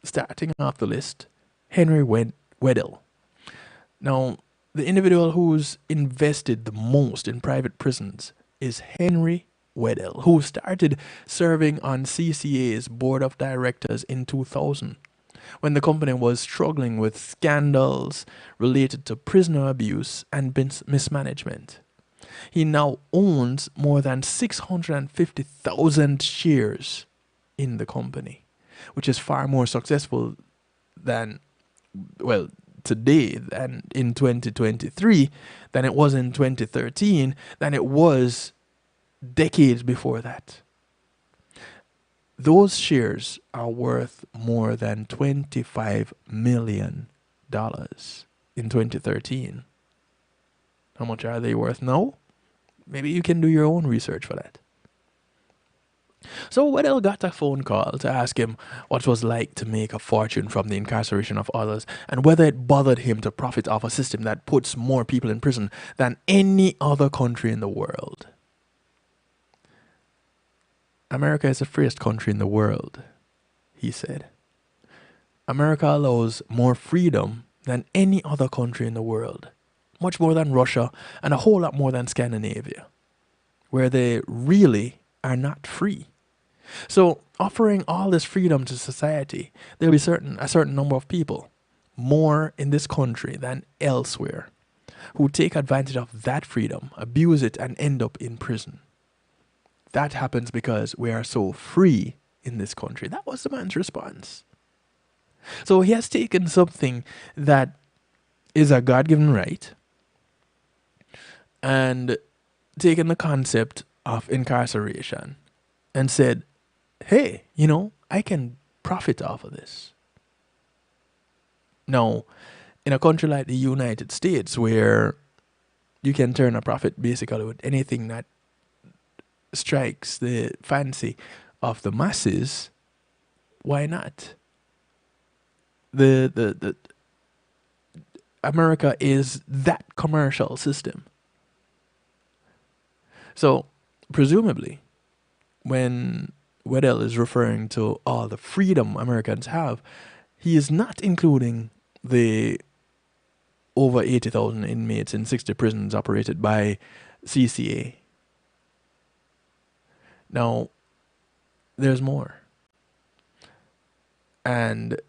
starting off the list, Henry Weddell. Now, the individual who's invested the most in private prisons is Henry Weddell, who started serving on CCA's board of directors in 2000, when the company was struggling with scandals related to prisoner abuse and mismanagement. He now owns more than 650,000 shares in the company, which is far more successful than, well, today than in 2023, than it was in 2013, than it was decades before that. Those shares are worth more than $25 million in 2013. How much are they worth now? Maybe you can do your own research for that. So Weddell got a phone call to ask him what it was like to make a fortune from the incarceration of others, and whether it bothered him to profit off a system that puts more people in prison than any other country in the world. America is the freest country in the world, he said. America allows more freedom than any other country in the world, much more than Russia and a whole lot more than Scandinavia, where they really are not free. So, offering all this freedom to society, there'll be a certain number of people, more in this country than elsewhere, who take advantage of that freedom, abuse it, and end up in prison. That happens because we are so free in this country. That was the man's response. So he has taken something that is a God-given right and taken the concept of incarceration and said, hey, I can profit off of this. Now, in a country like the United States, where you can turn a profit basically with anything that strikes the fancy of the masses, why not? The America is that commercial system. So, presumably, when Weddell is referring to all the freedom Americans have, he is not including the over 80,000 inmates in 60 prisons operated by CCA. Now, there's more. And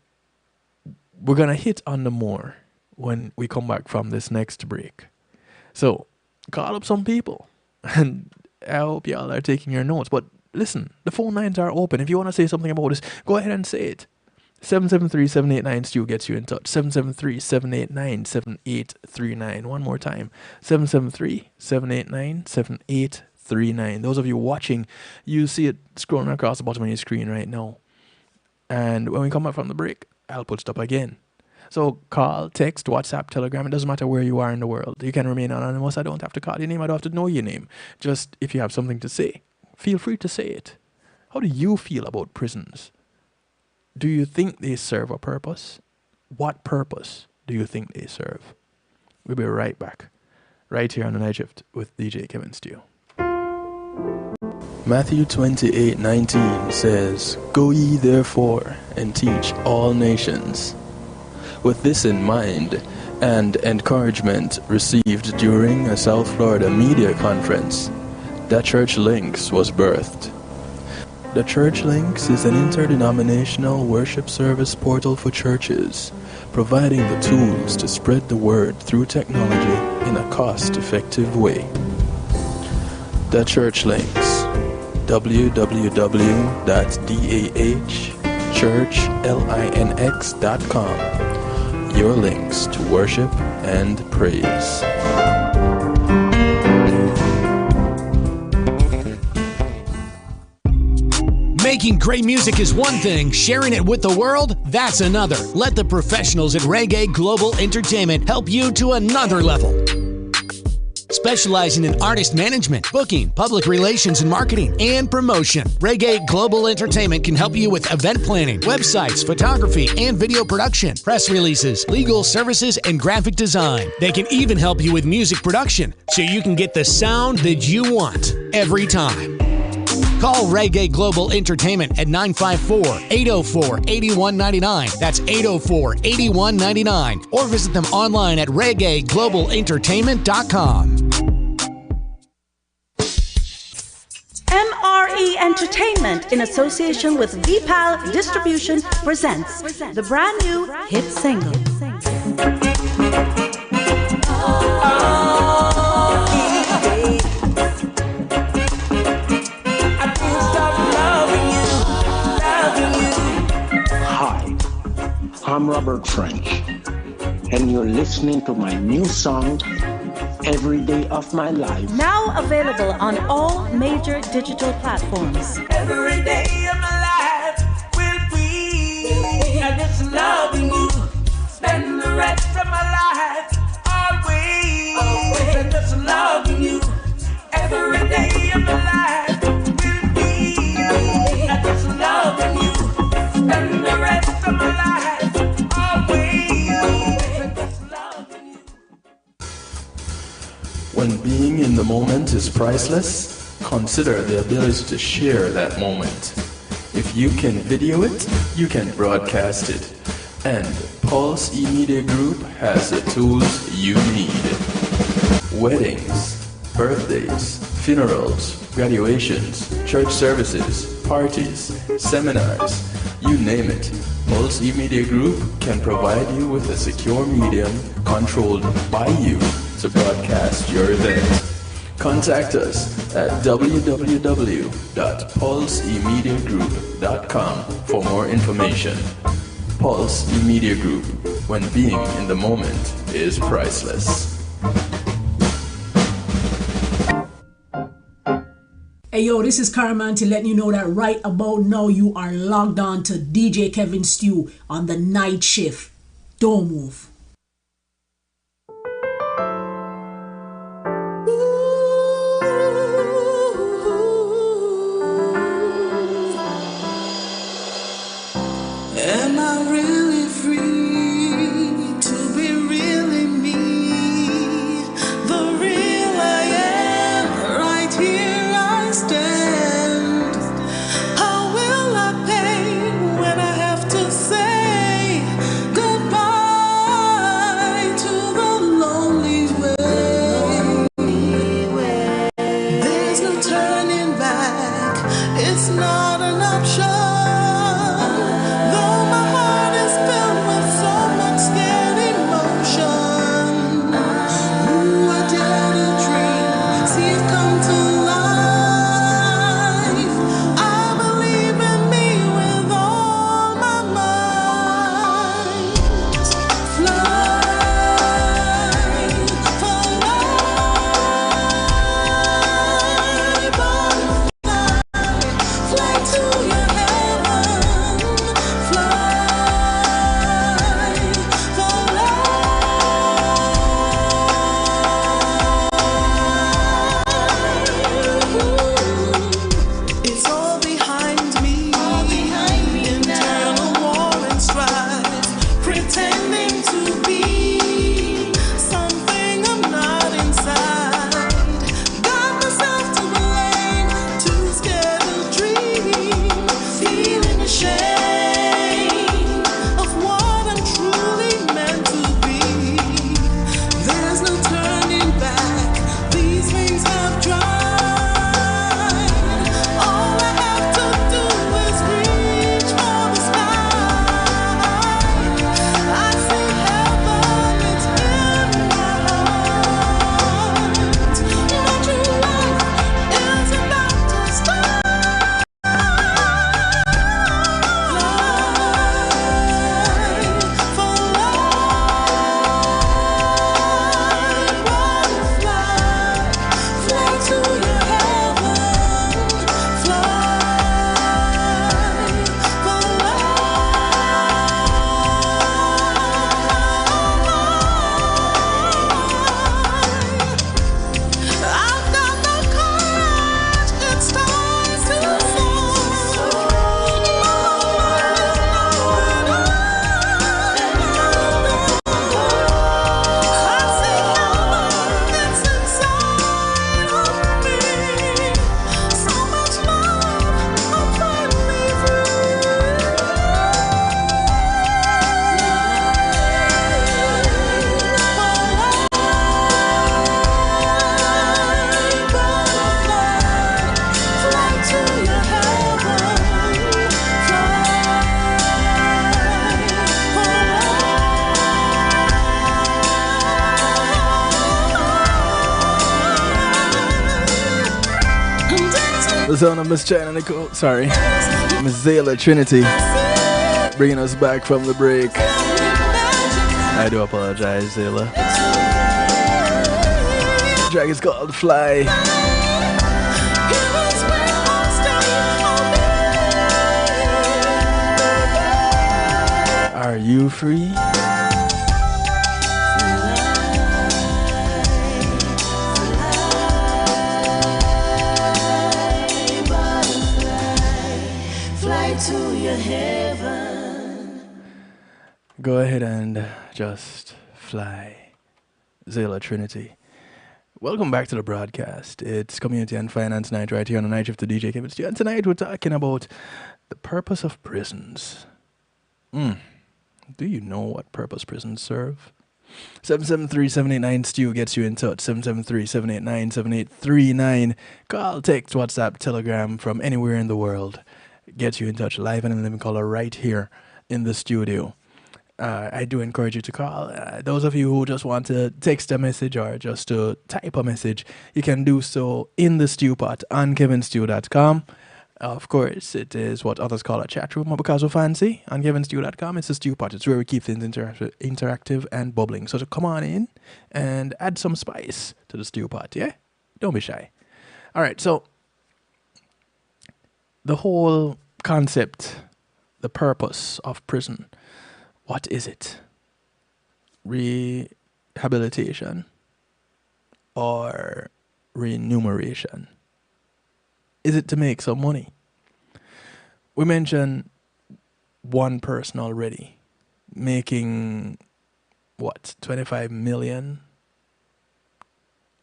we're going to hit on the more when we come back from this next break. So, call up some people. And I hope y'all are taking your notes. But listen, the phone lines are open. If you want to say something about this, go ahead and say it. 773-789-STEW gets you in touch. 773-789-7839. One more time. 773-789-7839. Those of you watching, you see it scrolling across the bottom of your screen right now. And when we come back from the break, I'll put it up again. So call, text, WhatsApp, Telegram. It doesn't matter where you are in the world. You can remain anonymous. I don't have to call your name. I don't have to know your name. Just if you have something to say, feel free to say it. How do you feel about prisons? Do you think they serve a purpose? What purpose do you think they serve? We'll be right back. Right here on the Night Shift with DJ Kevin Steele. Matthew 28:19 says, "Go ye therefore and teach all nations." With this in mind and encouragement received during a South Florida media conference, The Church Links was birthed. The Church Links is an interdenominational worship service portal for churches, providing the tools to spread the word through technology in a cost-effective way. The Church Links, www.dahchurchlinx.com. Your links to worship and praise. Making great music is one thing, sharing it with the world, that's another. Let the professionals at Reggae Global Entertainment help you to another level. Specializing in artist management, booking, public relations and marketing, and promotion, Reggae Global Entertainment can help you with event planning, websites, photography, and video production, press releases, legal services, and graphic design. They can even help you with music production, so you can get the sound that you want every time. Call Reggae Global Entertainment at 954-804-8199. That's 804-8199. Or visit them online at reggaeglobalentertainment.com. MRE Entertainment, in association with VPAL Distribution, presents the brand new hit single. Hi, I'm Robert French, and you're listening to my new song, Every Day of My Life. Now available on all major digital platforms. Every day of my life will be just loving you. Spend the rest of my life always and just loving you. Every day of my life will be just loving you. Spend the rest of my life always and just loving you. When being in the moment is priceless, consider the ability to share that moment. If you can video it, you can broadcast it. And Pulse E-Media Group has the tools you need. Weddings, birthdays, funerals, graduations, church services, parties, seminars, you name it. Pulse E-Media Group can provide you with a secure medium controlled by you to broadcast your event. Contact us at www.pulsemediagroup.com for more information. Pulse E-Media Group, when being in the moment is priceless. Hey yo, this is Carman to let you know that right about now you are logged on to DJ Kevin Stew on the night shift. Don't move. Am I really free to be really me? The real I am, right here I stand. How will I pay when I have to say goodbye to the lonely way? There's no turning back, it's not an option. Fly to your heaven. The sound of Miss China Nicole, sorry, Miss Zayla Trinity, bringing us back from the break. I do apologize, Zayla. The track is called Fly. Are you free? To your heaven. Go ahead and just fly. Zayla Trinity. Welcome back to the broadcast. It's Community and Finance Night right here on the Night Shift to DJ Kevin Steele. And tonight we're talking about the purpose of prisons. Do you know what purpose prisons serve? 773-789-STEW gets you in touch. 773-789-7839. Call, text, WhatsApp, Telegram from anywhere in the world. Get you in touch live and in living color right here in the studio. I do encourage you to call. Those of you who just want to text a message or just to type a message, you can do so in the stew pot on kevinstew.com. Of course, it is what others call a chat room, but because we're fancy, on kevinstew.com, it's a stew pot. It's where we keep things interactive and bubbling. So to come on in and add some spice to the stew pot, yeah? Don't be shy. All right, so the whole concept, the purpose of prison, what is it? Rehabilitation or remuneration? Is it to make some money? We mentioned one person already making, what, 25 million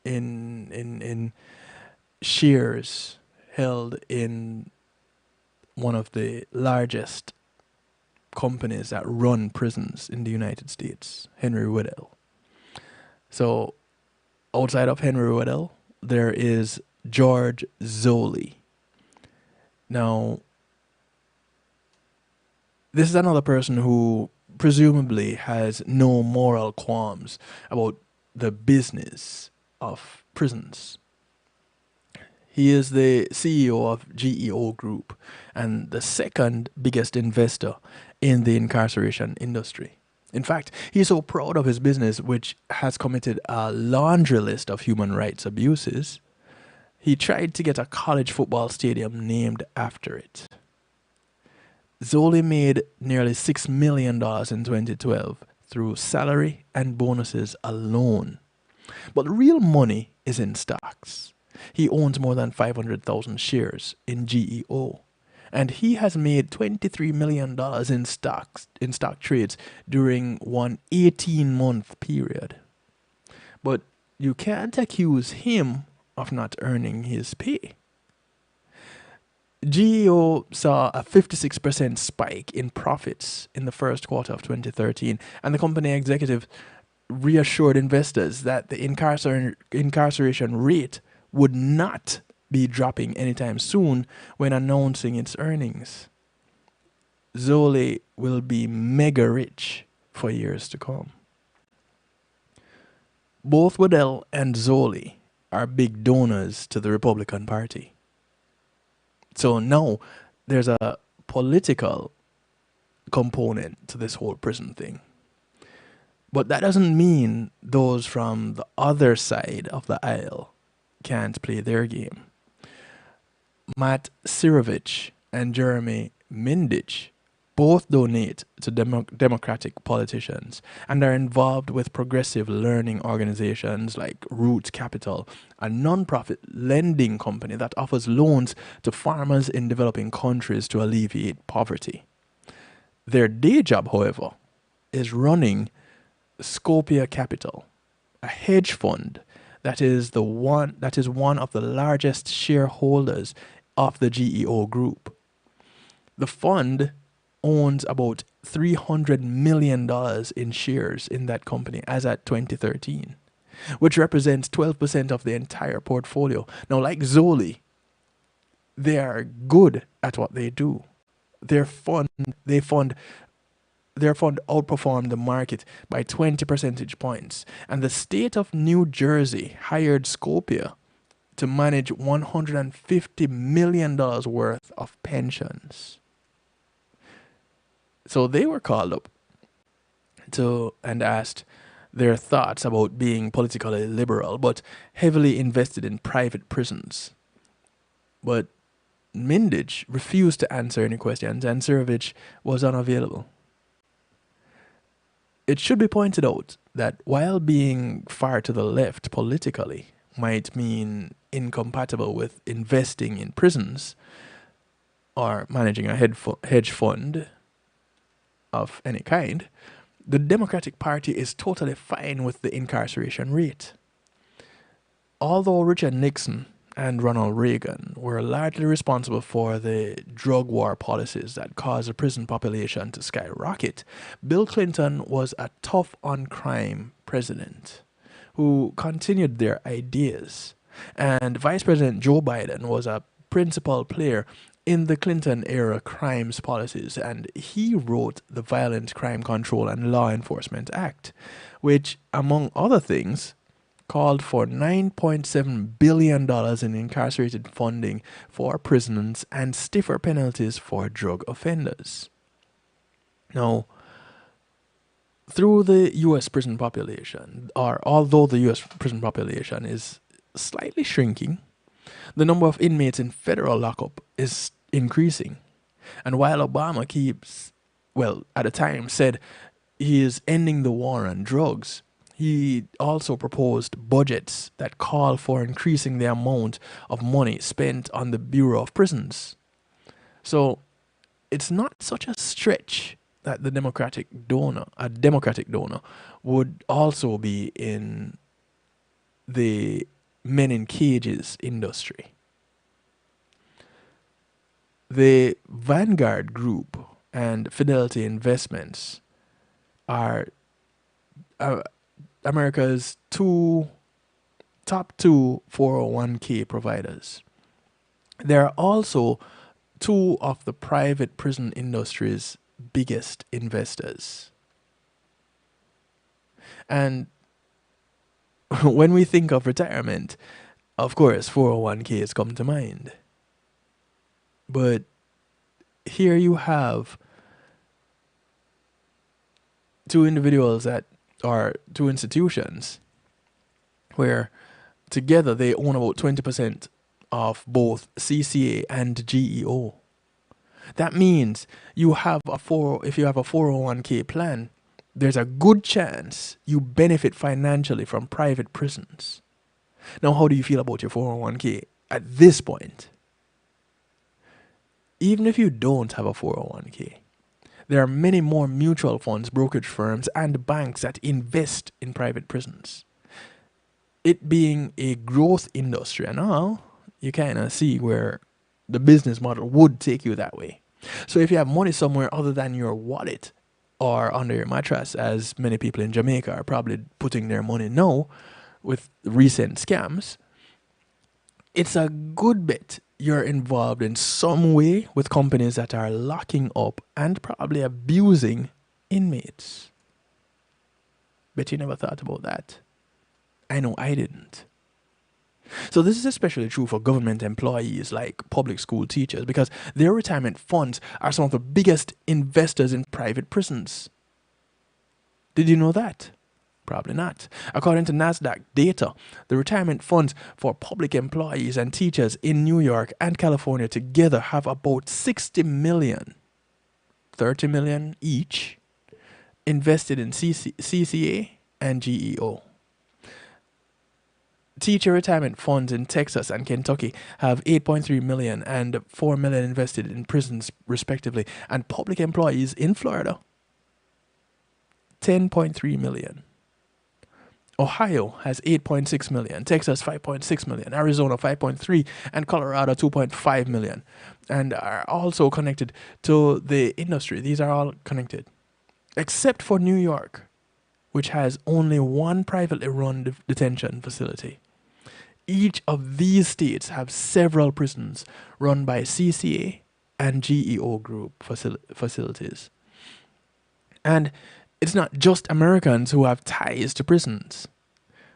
in shares held in one of the largest companies that run prisons in the United States, Henry Weddell. So outside of Henry Weddell, there is George Zoley. Now, this is another person who presumably has no moral qualms about the business of prisons. He is the CEO of GEO Group and the second biggest investor in the incarceration industry. In fact, he's so proud of his business, which has committed a laundry list of human rights abuses, he tried to get a college football stadium named after it. Zoley made nearly $6 million in 2012 through salary and bonuses alone. But the real money is in stocks. He owns more than 500,000 shares in GEO, and he has made $23 million in stock trades during one 18-month period. But you can't accuse him of not earning his pay. GEO saw a 56% spike in profits in the first quarter of 2013, and the company executive reassured investors that the incarceration rate would not be dropping anytime soon when announcing its earnings. Zoley will be mega rich for years to come. Both Weddell and Zoley are big donors to the Republican Party. So now there's a political component to this whole prison thing. But that doesn't mean those from the other side of the aisle can't play their game. Matt Sirovich and Jeremy Mindich both donate to Democratic politicians and are involved with progressive learning organizations like Roots Capital, a non-profit lending company that offers loans to farmers in developing countries to alleviate poverty. Their day job, however, is running Scopia Capital, a hedge fund that is one of the largest shareholders of the GEO Group. The fund owns about $300 million in shares in that company as at 2013, which represents 12% of the entire portfolio. Now, like Zoley, they are good at what they do. Their fund outperformed the market by 20 percentage points, and the state of New Jersey hired Scopia to manage $150 million worth of pensions. So they were called up and asked their thoughts about being politically liberal but heavily invested in private prisons. But Mindich refused to answer any questions, and Cerovich was unavailable. It should be pointed out that while being far to the left politically might mean incompatible with investing in prisons or managing a hedge fund of any kind, the Democratic Party is totally fine with the incarceration rate. Although Richard Nixon and Ronald Reagan were largely responsible for the drug war policies that caused the prison population to skyrocket, Bill Clinton was a tough on crime president who continued their ideas. And Vice President Joe Biden was a principal player in the Clinton-era crimes policies, and he wrote the Violent Crime Control and Law Enforcement Act, which, among other things, called for $9.7 billion in incarcerated funding for prisons and stiffer penalties for drug offenders. Now, through the U.S. prison population, or although the U.S. prison population is slightly shrinking, the number of inmates in federal lockup is increasing. And while Obama at the time said he is ending the war on drugs, he also proposed budgets that call for increasing the amount of money spent on the Bureau of Prisons. So it's not such a stretch that a Democratic donor would also be in the men in cages industry. The Vanguard Group and Fidelity Investments are America's top two 401k providers. They are also two of the private prison industry's biggest investors. And when we think of retirement, of course, 401ks come to mind. But here you have two institutions where together they own about 20% of both CCA and GEO. That means if you have a 401k plan, there's a good chance you benefit financially from private prisons. Now, how do you feel about your 401k at this point? Even if you don't have a 401k, there are many more mutual funds, brokerage firms, and banks that invest in private prisons. It being a growth industry and all, you kind of see where the business model would take you that way. So if you have money somewhere other than your wallet or under your mattress, as many people in Jamaica are probably putting their money now with recent scams, it's a good bet you're involved in some way with companies that are locking up and probably abusing inmates. Bet you never thought about that. I know I didn't. So this is especially true for government employees like public school teachers, because their retirement funds are some of the biggest investors in private prisons. Did you know that? Probably not. According to NASDAQ data, the retirement funds for public employees and teachers in New York and California together have about 60 million, 30 million each, invested in CCA and GEO. Teacher retirement funds in Texas and Kentucky have 8.3 million and 4 million invested in prisons respectively, and public employees in Florida, 10.3 million. Ohio has 8.6 million, Texas 5.6 million, Arizona 5.3, and Colorado 2.5 million, and are also connected to the industry. These are all connected, except for New York, which has only one privately run detention facility. Each of these states have several prisons run by CCA and GEO group facilities. And it's not just Americans who have ties to prisons.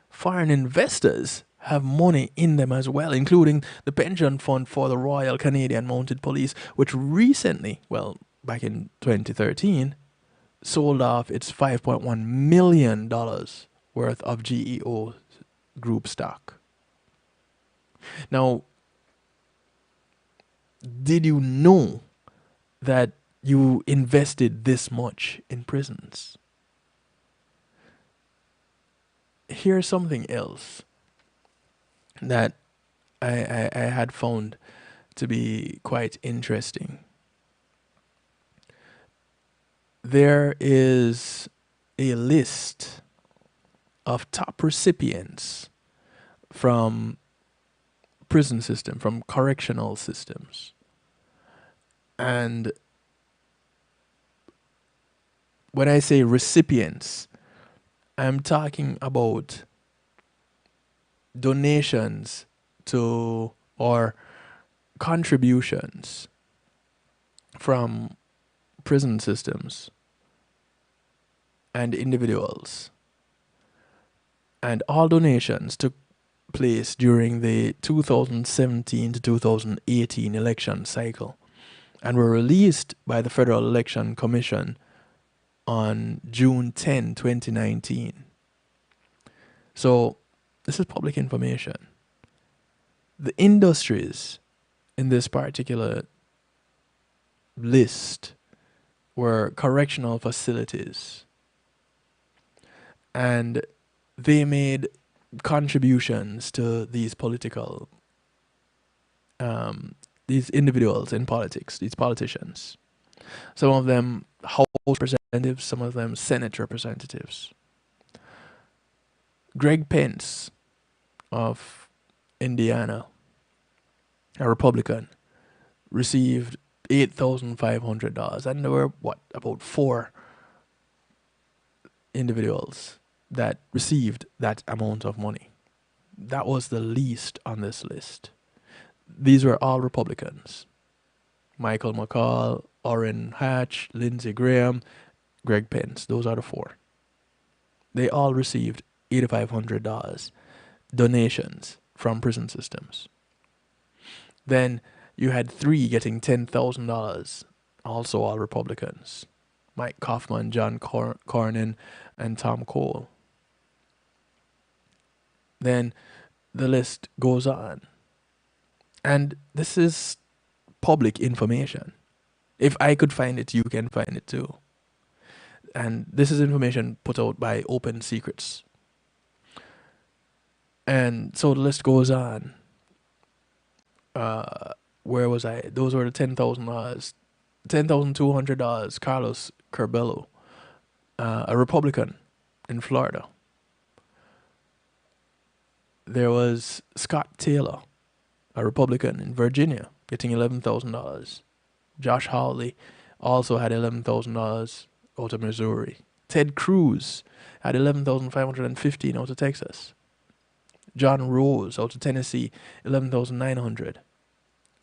Foreign investors have money in them as well, including the pension fund for the Royal Canadian Mounted Police, which recently, well, back in 2013, sold off its $5.1 million worth of GEO group stock. Now, did you know that you invested this much in prisons? Here's something else that I had found to be quite interesting. There is a list of top recipients from prison system, from correctional systems. And when I say recipients, I'm talking about donations to or contributions from prison systems and individuals. And all donations took place during the 2017 to 2018 election cycle and were released by the Federal Election Commission on June 10, 2019. So this is public information. The industries in this particular list were correctional facilities, and they made contributions to these political, these individuals in politics, these politicians. Some of them House representatives, some of them Senate representatives. Greg Pence of Indiana, a Republican, received $8,500, and there were about 4 individuals that received that amount of money. That was the least on this list. These were all Republicans. Michael McCall, Orrin Hatch, Lindsey Graham, Greg Pence. Those are the 4. They all received $8,500 donations from prison systems. Then you had 3 getting $10,000, also all Republicans. Mike Kaufman, John Cornyn, and Tom Cole. Then the list goes on. And this is public information. If I could find it, you can find it too. And this is information put out by Open Secrets. And so the list goes on. Where was I? Those were the $10,000. $10,200, Carlos Curbelo, a Republican in Florida. There was Scott Taylor, a Republican in Virginia, getting $11,000. Josh Hawley also had $11,000 out of Missouri. Ted Cruz had $11,515 out of Texas. John Rose out of Tennessee, $11,900.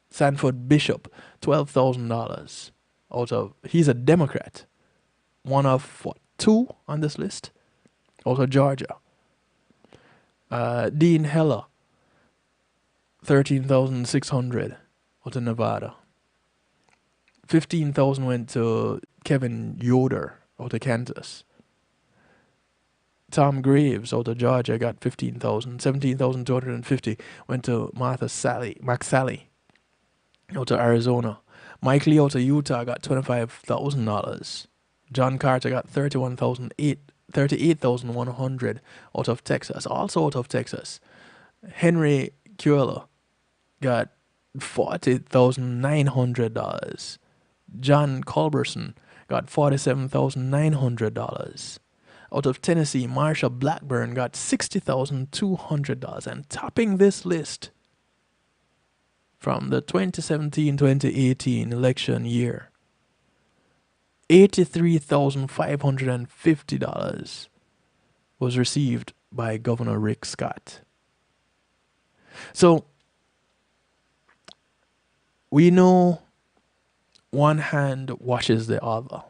Sanford Bishop, $12,000 out of, he's a Democrat. One of, 2 on this list? Out of Georgia. Dean Heller, $13,600 out of Nevada. $15,000 went to Kevin Yoder out of Kansas. Tom Graves out of Georgia got $15,000. $17,250 went to McSally out of Arizona. Mike Lee out of Utah got $25,000. John Carter got $38,100 out of Texas. Also out of Texas, Henry Cuella got $40,900. John Culberson got $47,900. Out of Tennessee, Marsha Blackburn got $60,200. And topping this list from the 2017-2018 election year, $83,550 was received by Governor Rick Scott. So we know one hand washes the other.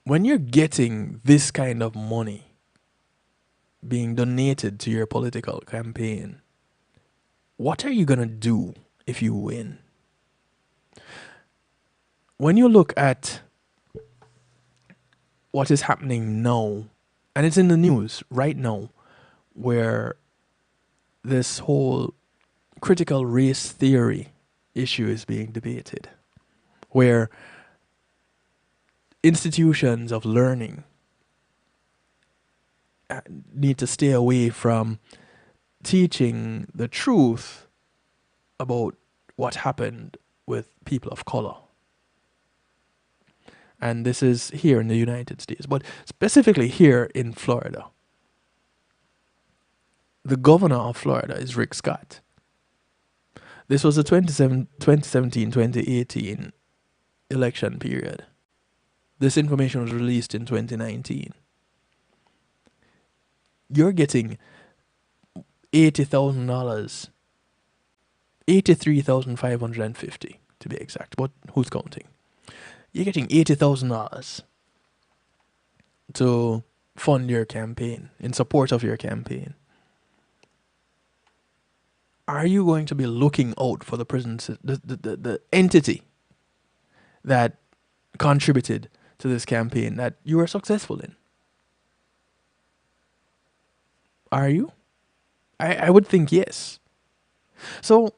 When you're getting this kind of money being donated to your political campaign, what are you going to do if you win? When you look at what is happening now, and it's in the news right now, where this whole critical race theory issue is being debated, where institutions of learning need to stay away from teaching the truth about what happened with people of color. And this is here in the United States, but specifically here in Florida. The governor of Florida is Rick Scott. This was the 2017-2018 election period. This information was released in 2019. You're getting $80,000, $83,550 to be exact, but who's counting? You're getting $80,000 to fund your campaign, in support of your campaign. Are you going to be looking out for the prison, the entity that contributed to this campaign that you were successful in? Are you? I would think yes. So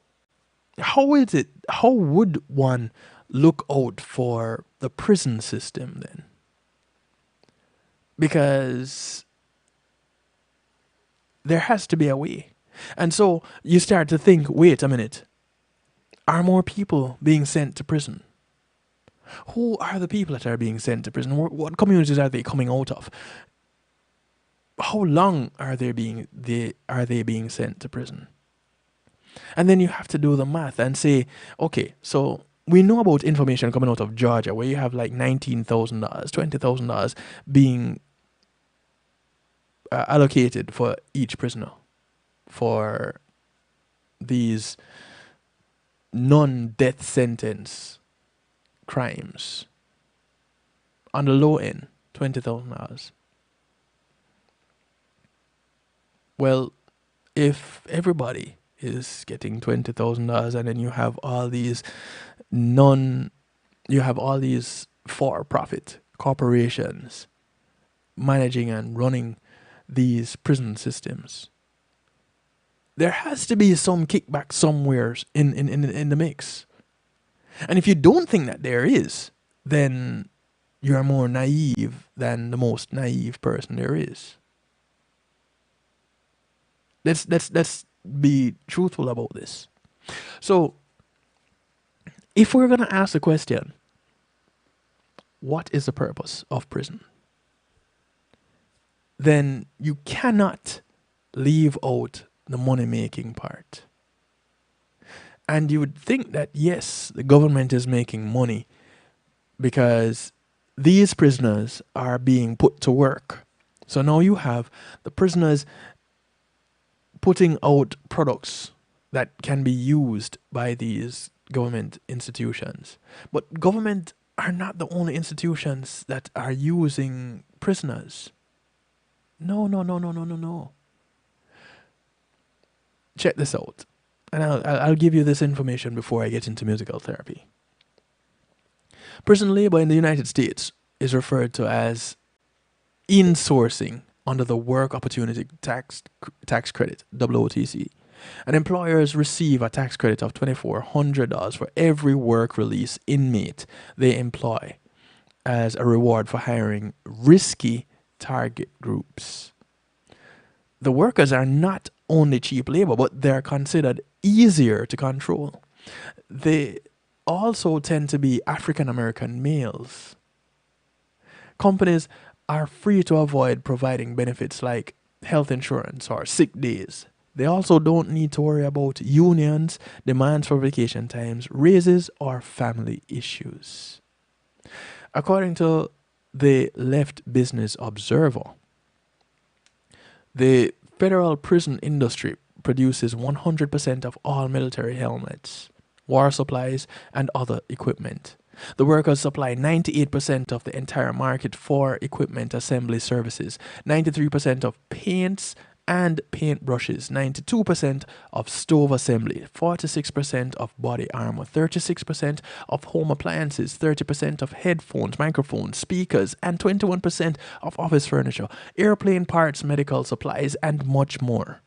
how would one look out for the prison system then? Because there has to be a way. And so you start to think, wait a minute, are more people being sent to prison? Who are the people that are being sent to prison? What communities are they coming out of? How long are they being sent to prison? And then you have to do the math and say, okay, so we know about information coming out of Georgia where you have like $19,000, $20,000 being allocated for each prisoner for these non-death sentence crimes. On the low end, $20,000. Well, if everybody is getting $20,000 and then you have all these for-profit corporations managing and running these prison systems, there has to be some kickback somewhere in the mix. And if you don't think that there is, then you're more naive than the most naive person there is. Let's be truthful about this. So, if we're going to ask the question, what is the purpose of prison? Then you cannot leave out the money-making part. And you would think that, yes, the government is making money because these prisoners are being put to work. So now you have the prisoners putting out products that can be used by these government institutions. But government are not the only institutions that are using prisoners. No. Check this out. And I'll give you this information before I get into musical therapy. Prison labor in the United States is referred to as insourcing under the Work Opportunity Tax Credit, WOTC. And employers receive a tax credit of $2,400 for every work release inmate they employ as a reward for hiring risky target groups. The workers are not only cheap labor, but they're considered easier to control. They also tend to be African American males. Companies are free to avoid providing benefits like health insurance or sick days. They also don't need to worry about unions, demands for vacation times, raises, or family issues. According to the Left Business Observer, the federal prison industry produces 100% of all military helmets, war supplies, and other equipment. The workers supply 98% of the entire market for equipment assembly services, 93% of paints and paint brushes, 92% of stove assembly, 46% of body armor, 36% of home appliances, 30% of headphones, microphones, speakers, and 21% of office furniture, airplane parts, medical supplies, and much more.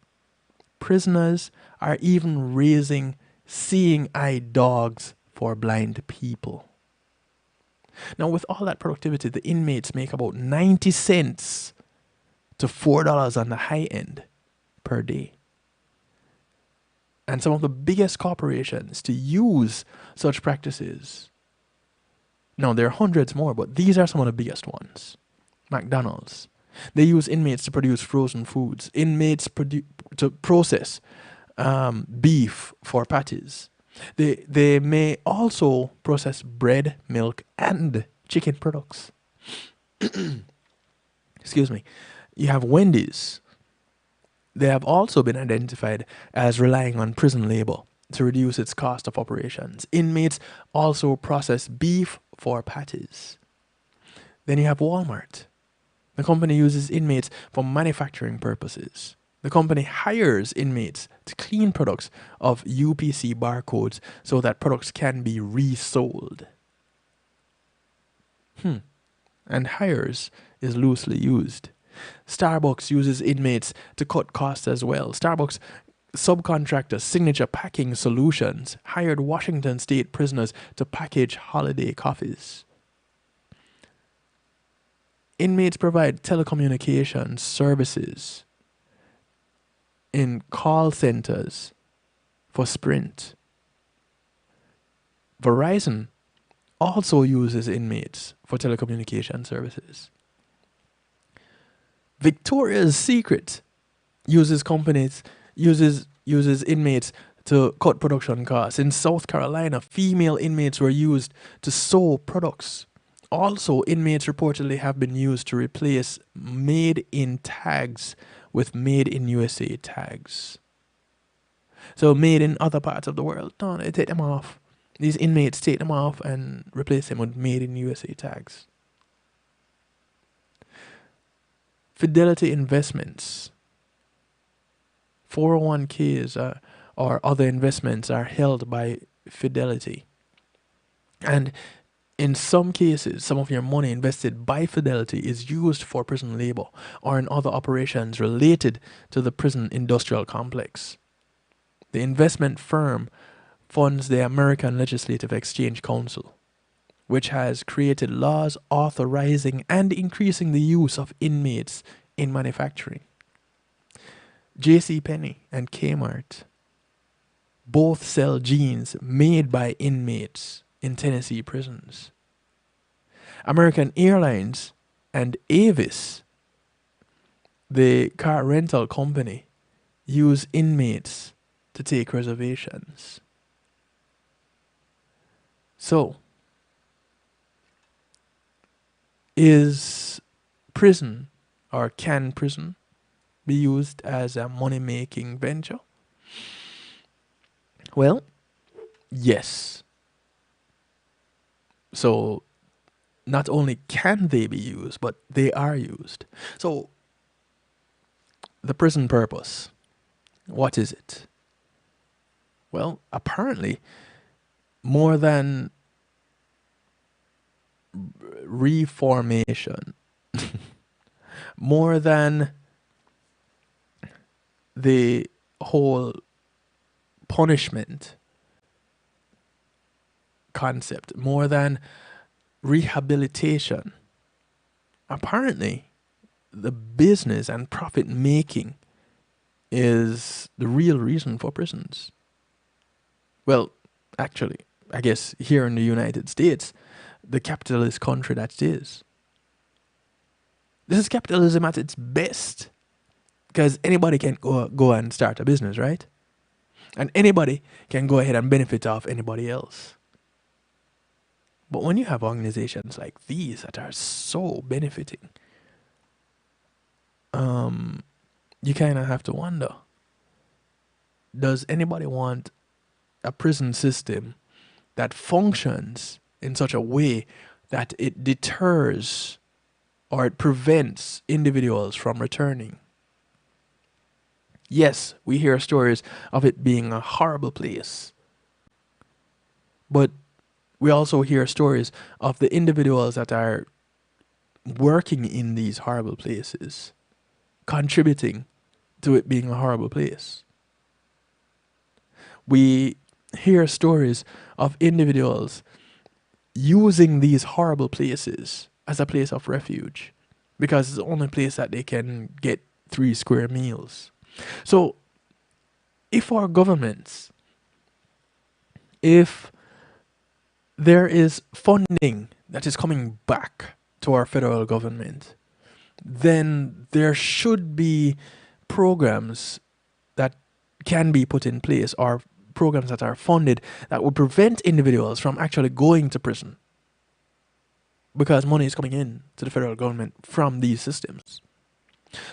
Prisoners are even raising seeing eye dogs for blind people. Now, with all that productivity, the inmates make about 90 cents to $4 on the high end per day. And some of the biggest corporations to use such practices, now there are hundreds more, but these are some of the biggest ones. McDonald's. They use inmates to produce frozen foods. Inmates to process beef for patties. They may also process bread, milk, and chicken products. Excuse me. You have Wendy's. They have also been identified as relying on prison labor to reduce its cost of operations. Inmates also process beef for patties. Then you have Walmart. The company uses inmates for manufacturing purposes. The company hires inmates to clean products of UPC barcodes so that products can be resold. And hires is loosely used. Starbucks uses inmates to cut costs as well. Starbucks subcontractor Signature Packing Solutions hired Washington State prisoners to package holiday coffees. Inmates provide telecommunications services in call centers for Sprint. Verizon also uses inmates for telecommunication services. Victoria's Secret uses inmates to cut production costs. In South Carolina, female inmates were used to sew products. Also, inmates reportedly have been used to replace made in tags with made in USA tags. So made in other parts of the world, no, they take them off. These inmates take them off and replace them with made in USA tags. Fidelity investments. 401ks or other investments are held by Fidelity. And in some cases, some of your money invested by Fidelity is used for prison labor or in other operations related to the prison industrial complex. The investment firm funds the American Legislative Exchange Council, which has created laws authorizing and increasing the use of inmates in manufacturing. JCPenney and Kmart both sell jeans made by inmates in Tennessee prisons. American Airlines and Avis, the car rental company, use inmates to take reservations. So, is prison, or can prison be used as a money-making venture? Well, yes. So, not only can they be used, but they are used. So, the prison purpose, what is it? Well, apparently, more than reformation, more than the whole punishment concept, more than rehabilitation, apparently the business and profit making is the real reason for prisons. Well, actually, I guess here in the United States, the capitalist country that it is. This is capitalism at its best, because anybody can go and start a business, right? And anybody can go ahead and benefit off anybody else. But when you have organizations like these that are so benefiting, you kind of have to wonder, does anybody want a prison system that functions in such a way that it deters or it prevents individuals from returning. Yes, we hear stories of it being a horrible place, but we also hear stories of the individuals that are working in these horrible places, contributing to it being a horrible place. We hear stories of individuals using these horrible places as a place of refuge because it's the only place that they can get 3 square meals. So, if our governments, if there is funding that is coming back to our federal government, then there should be programs that can be put in place or programs that are funded that would prevent individuals from actually going to prison because money is coming in to the federal government from these systems.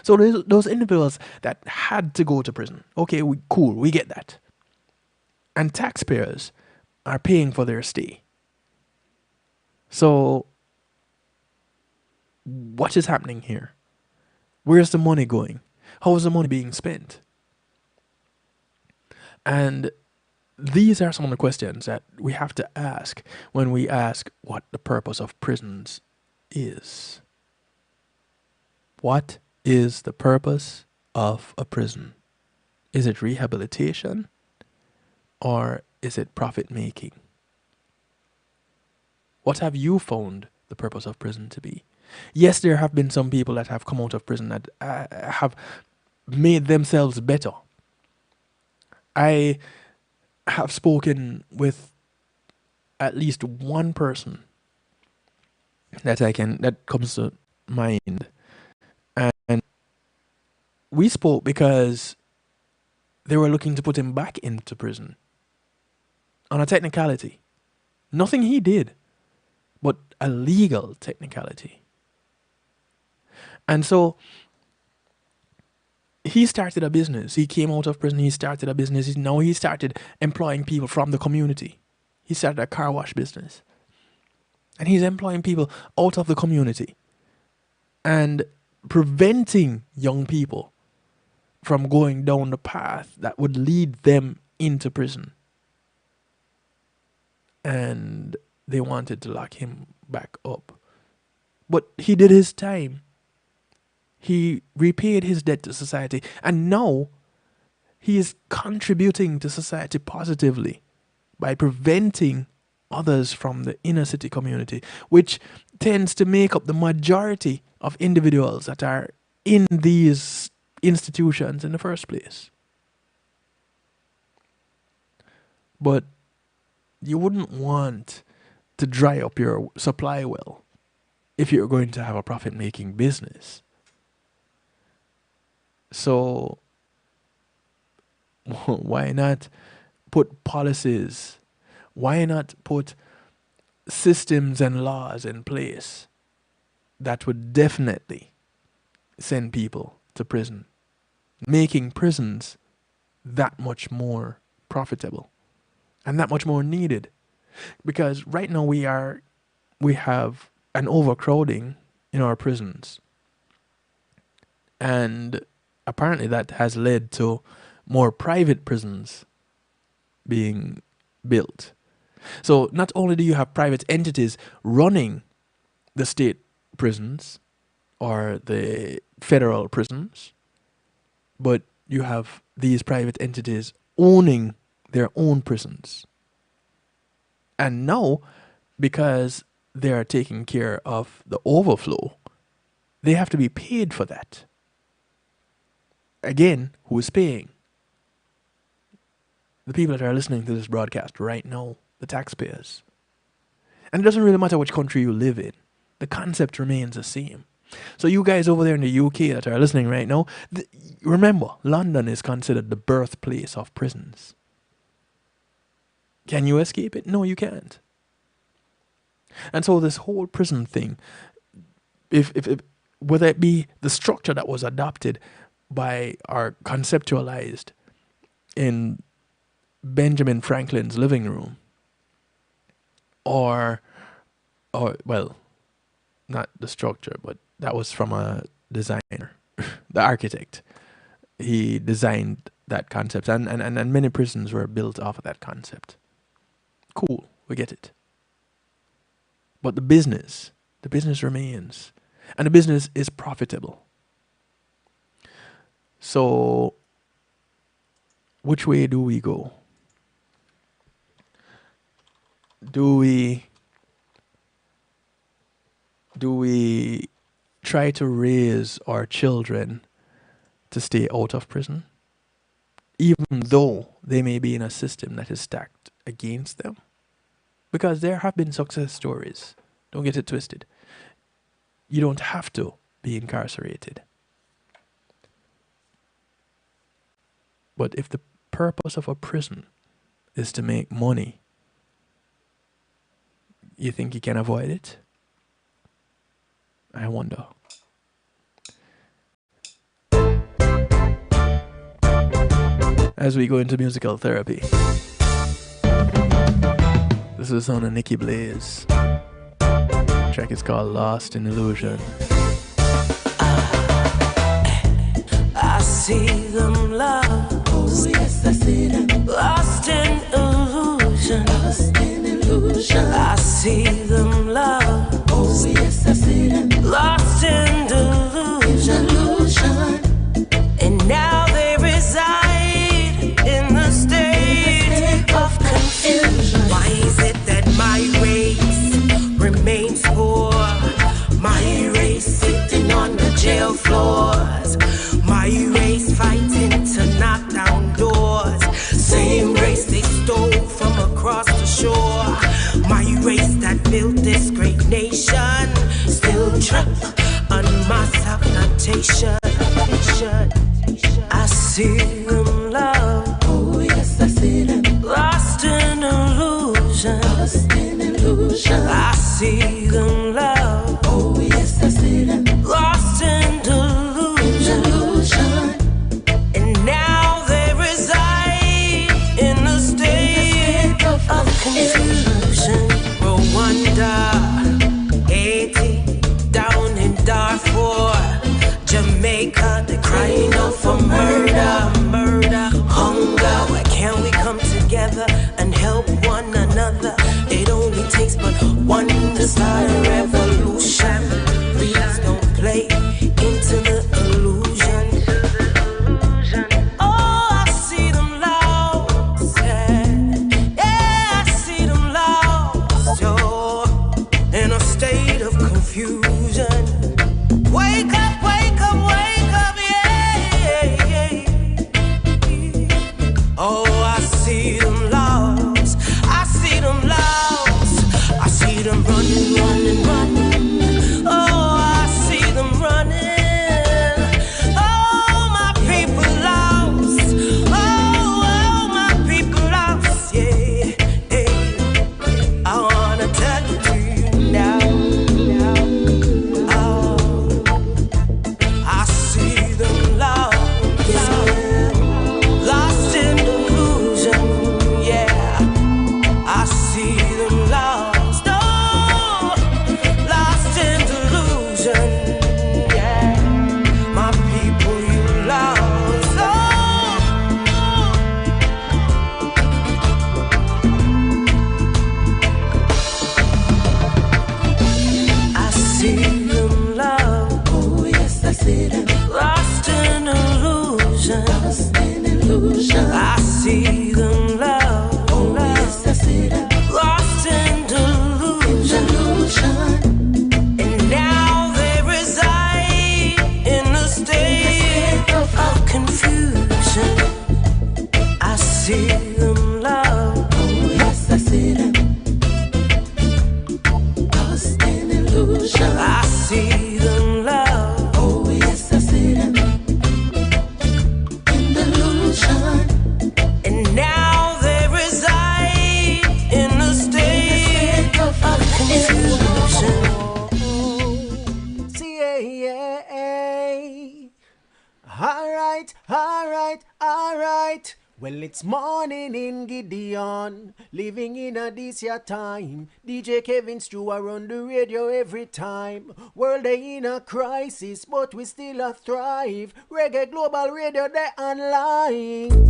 So those individuals that had to go to prison, okay, cool, we get that. And taxpayers are paying for their stay. So what is happening here? Where's the money going? How is the money being spent? And these are some of the questions that we have to ask when we ask what the purpose of prisons is. What is the purpose of a prison? Is it rehabilitation or is it profit making? What have you found the purpose of prison to be? Yes, there have been some people that have come out of prison that have made themselves better. I have spoken with at least one person that comes to mind, and we spoke because they were looking to put him back into prison on a technicality. Nothing he did, but a legal technicality. And so he started a business. He came out of prison, he started a business. Now he started employing people from the community. He started a car wash business. And he's employing people out of the community and preventing young people from going down the path that would lead them into prison. And they wanted to lock him back up. But he did his time. He repaid his debt to society, and now he is contributing to society positively by preventing others from the inner city community, which tends to make up the majority of individuals that are in these institutions in the first place. But you wouldn't want to dry up your supply well if you're going to have a profit-making business. So why not put policies? Why not put systems and laws in place that would definitely send people to prison, making prisons that much more profitable and that much more needed? Because right now we have an overcrowding in our prisons, and apparently that has led to more private prisons being built. So not only do you have private entities running the state prisons or the federal prisons, but you have these private entities owning their own prisons. And now, because they are taking care of the overflow, they have to be paid for that. Again, who is paying? The people that are listening to this broadcast right now, the taxpayers. And it doesn't really matter which country you live in. The concept remains the same. So you guys over there in the UK that are listening right now, remember, London is considered the birthplace of prisons. Can you escape it? No, you can't. And so this whole prison thing, if whether it be the structure that was adopted by or conceptualized in Benjamin Franklin's living room, or or well, not the structure, but that was from a designer, the architect. He designed that concept, and many prisons were built off of that concept. Cool, we get it. But the business remains, and the business is profitable. So, which way do we go? Do we try to raise our children to stay out of prison, even though they may be in a system that is stacked against them? Because there have been success stories. Don't get it twisted. You don't have to be incarcerated. But if the purpose of a prison is to make money, you think you can avoid it? I wonder. As we go into musical therapy, this is the sound of Nikki Blaze. The track is called Lost in Illusion. I see them lost. Oh, yes, I see them. Lost in illusion. Lost in illusion. I see them lost. Oh, yes, I see them. Lost in delusion. And now they reside in the state of confusion. Why is it that my race remains poor? My race sitting on the jail floors. My race fighting to knock down doors. Same race they stole from across the shore. My race that built this great nation, still trapped on my subnotation. I see them love. Oh yes, I see them. Lost in illusion. Lost in illusion. I see them love. Oh yes, I see them. Lost in delusion. And now they reside in a state of confusion. Rwanda, Haiti, down in Darfur, Jamaica, they're crying out for murder, hunger. Why can't we come together and help one another? It only takes but one to start a revolution. Please don't play into the illusion. Oh, I see them lost. Yeah, I see them lost. Oh, in a state of confusion. Wake up, wake up, wake up, yeah. Oh, I see them lost. I see them lost. I see them running, running, running. Oh, I see them running. Oh, my people lost. Oh, my people lost, yeah. I wanna tell it to you now. I see them lost, yeah. Lost in illusion, yeah. I see them lost, oh, lost in delusion, yeah. My people, you lost, oh. I see them lost. Oh yes, I see them. Lost in illusion. Lost in illusion. I see them lost. Oh yes, I see them. Lost in delusion. And now they reside in a state of confusion. I see them lost. Oh yes, I see them. Lost in illusion. I see them love. Oh yes, I see them. In delusion. And now they reside in a state of confusion. C-A-A. Alright, alright, alright. Well, it's morning in Gideon, living in a this year time. DJ Kevin Stew are on the radio every time. World they in a crisis, but we still a thrive. Reggae Global Radio, they online.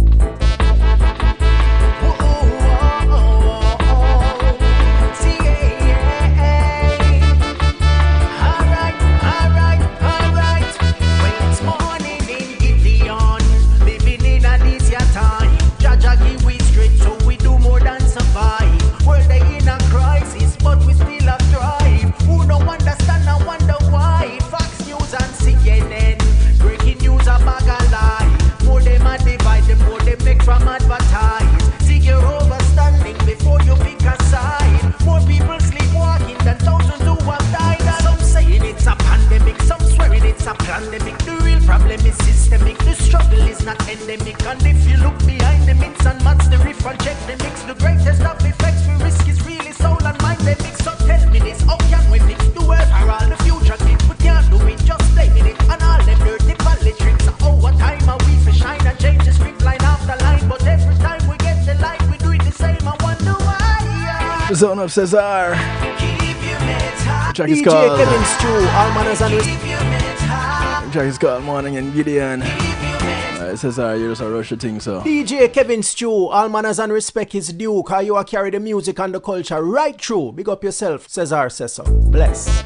From advertise, seek your overstanding before you pick a side. More people sleepwalking than thousands who have died. Some saying it's a pandemic, some swearing it's a pandemic. The real problem is systemic, the struggle is not endemic. And if you look behind the myths and match the riff and check the mix, the greatest of effects we risk is really soul and mind they mix. So tell me this, how can we fix the world for all the future kids? We can't do it, just blaming it on all them dirty politics. Oh, what time are we for shine and change the script line after line? But every time we get the light, we do it the same. I wonder why. Zone of Cesar. The track is DJ called Kevin Stew, all manners and the track is called Morning in Gideon. Cesar, you just a rush the thing, so. DJ Kevin Stew, all manners and respect is due, cause you are carry the music and the culture right through. Big up yourself, Cesar says so. Bless.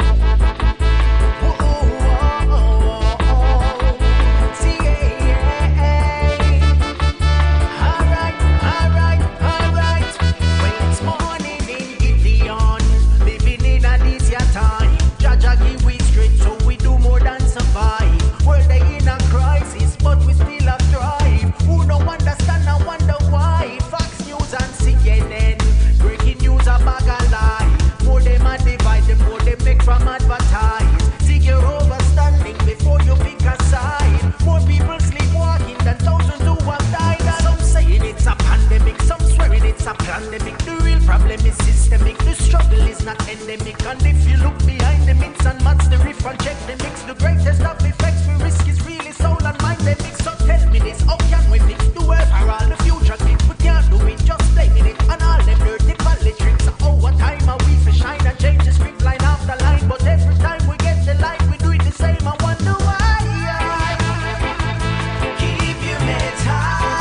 From advertise, seek your overstanding before you pick a side. More people sleepwalking than thousands who have died. Some saying it's a pandemic, some swearing it's a pandemic. The real problem is systemic, the struggle is not endemic. And if you look behind the myths and match the riff and check the mix, the greatest of effects we risk is really soul and mind they mix. So tell me this, how can we fix the world for all the future kids? We can't do it, just blaming it on all them dirty politics. Oh, what time are we for shine and change the script line after line? But every time we get the light, we do it the same. I wonder why. Keep your heads high.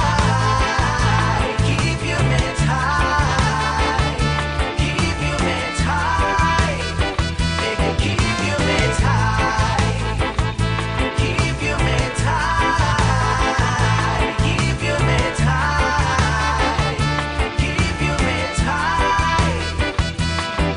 Keep your heads high. Keep your heads high. Keep your heads high. Keep your heads high. Keep your heads high. Keep your heads high.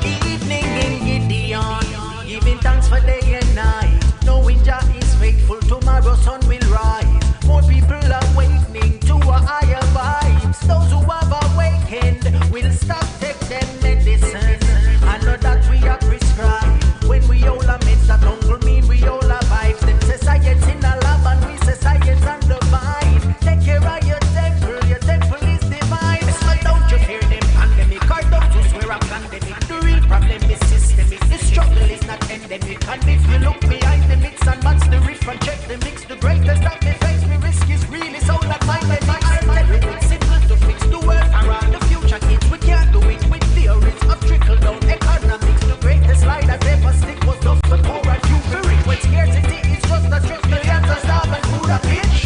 Evening in Gideon, giving thanks for day and night. Knowing Jah is faithful, tomorrow sun will rise. More people are awakening to a higher vibes. Those who have awakened will stop take them medicine. I know that we are prescribed. When we all are meds, that don't mean we all are vibes. Them say science in a lab and we say science and divine. Take care of your temple is divine. So don't you fear them pandemic or those who swear a pandemic. The real problem is systemic, the struggle is not endemic. And if you look behind the mix and match the riff and check the mix, the greatest of the face we risk is really soul and mind. It's simple to fix the world around the future kids. We can't do it with theories of trickle down economics. The greatest lie that ever stick was love for poor and few for rich. When scarcity is just a trick, millions are starving food a bitch.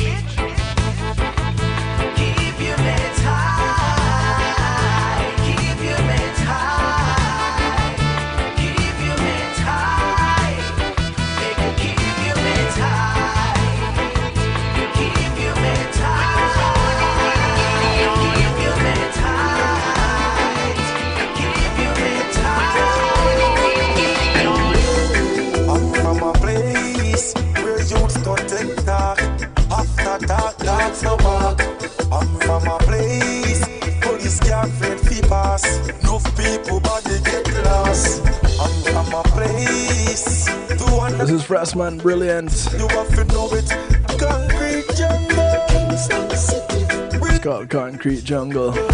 Keep your heads high. Keep your heads high. Keep your heads high. Keep your heads high. Keep your heads high. Keep your heads high. Keep your heads high. I'm from a place where youths don't take talk. After dark, that's no back. I'm from a place police can't fit fee pass. Enough people body get lost. I'm from a place to This is Frostman Brilliant. you have to know it. Concrete jungle. It's called Concrete Jungle. Where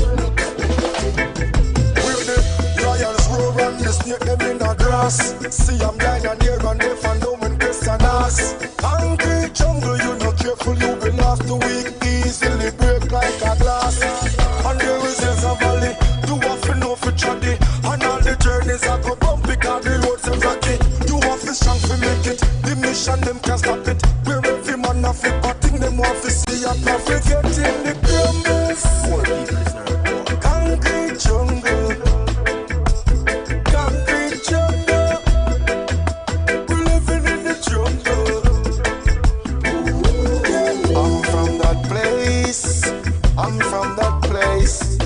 the lions roar and the snake them in the grass. See I'm blind and here and deaf and dumb and question ask. Concrete jungle, you not careful, you will last the week easily break like a glass. revolution, them can't stop it. Where every man a flip a thing, them want to see a profit. Getting the crumbles. More people listening. Concrete jungle. Concrete jungle. We're living in the jungle. I'm from that place. I'm from that place.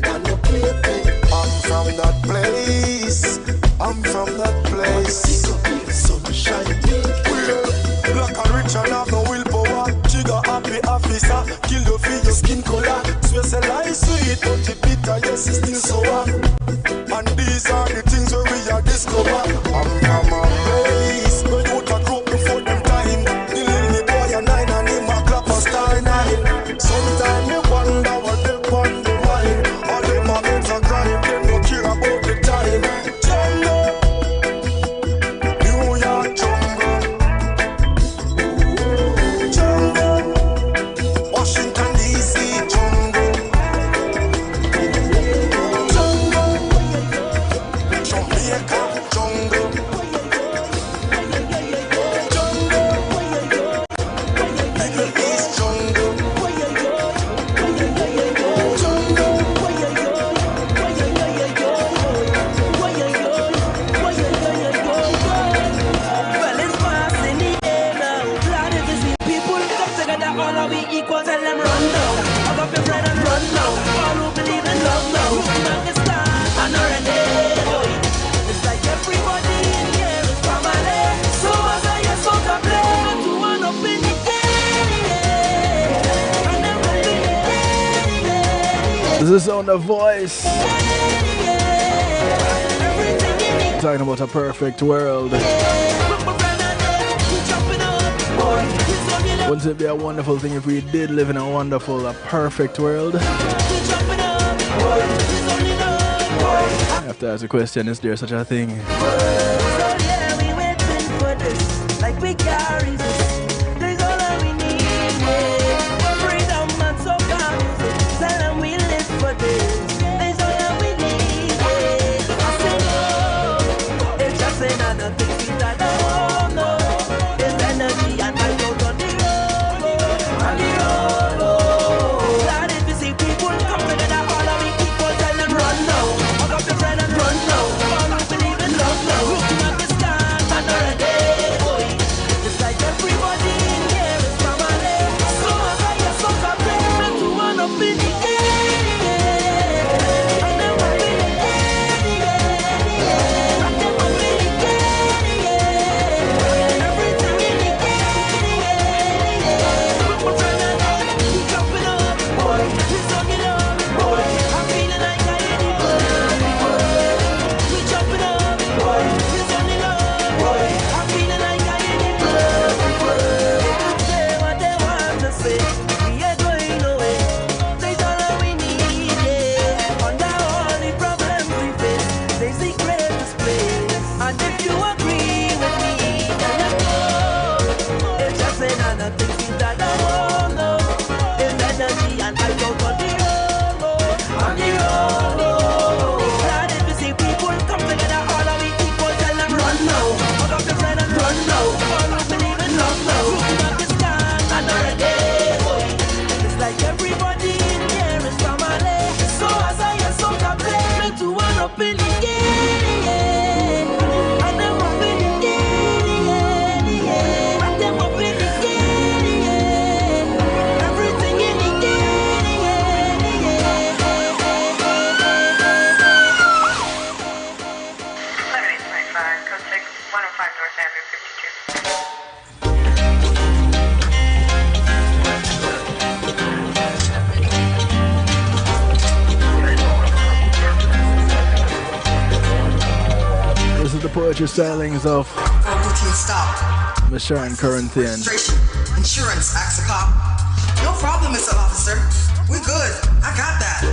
I'm from that place. I'm from that place. Black and rich and have no willpower. Trigger happy officer. Kill you for your skin color. Swear say life sweet, but it bitter, yes it's still sour. And these are the things where we are discover. I'm from a place where you would have grown before them time. The little boy a 9 and him a clap a star 9. Sometimes you wonder what they on the mind. All them a beds a grind, them no care about the time. Jungle, New York jungle. Jungle, Washington DC jungle. Jungle, Jamaica jungle. Jungle, Middle East jungle. Well, it's fast in the air now. Glad if you see people come together, all of we equal, tell them run now. Hug up your friend and run now. All who believe in love now. Pakistan and already. It's like everybody in here is family. So as I get so to play, to one up in the air. And then up in the air. This is on the voice. Talking about a perfect world. Wouldn't it be a wonderful thing if we did live in a wonderful, a perfect world? I have to ask a question, is there such a thing? Like we carry this, there's all that we need. Freedom and so far, tell them we live for this. There's all that we need. I say no, it's just another thing that I don't know. It's energy and I go on the road, on the road. Glad if you see people come together, all of we equal, tell them run now. Hug up your friend and run now. All who believe in love now. Pakistan and already. It's like everybody in here is family. So as I get so to play, to one up in the air. And then up in the air. And then up in the air. Everything in the air. We're running up, we're jumping up, boy. We're talking up, boy. I'm feeling like I ain't in love. We're jumping up, boy. We're turning up, boy. I'm feeling like I ain't in love. Say what they want to say. We ain't going away. There's all that we need, yeah. Under all the problems we face, there's the greatest place. And if you agree with me, then let's go. It's just another thing that I don't know. It's energy and I go on the road, on the road. Glad if you see people come together, all of we equal, tell them run now. Hug up your friend and run now. All who believe in love now. Pakistan and already. It's like everybody in here is family. So as I get so to play, to one up in the air. And then up in the air. And then up in the air. Everything in the air. 7825, code 6, 105 North Avenue, 52. This is the poetry stylings of Routine stop. Miss Sharon Corinthian. Insurance, ask a cop. No problem, Mr. Officer. We good. I got that.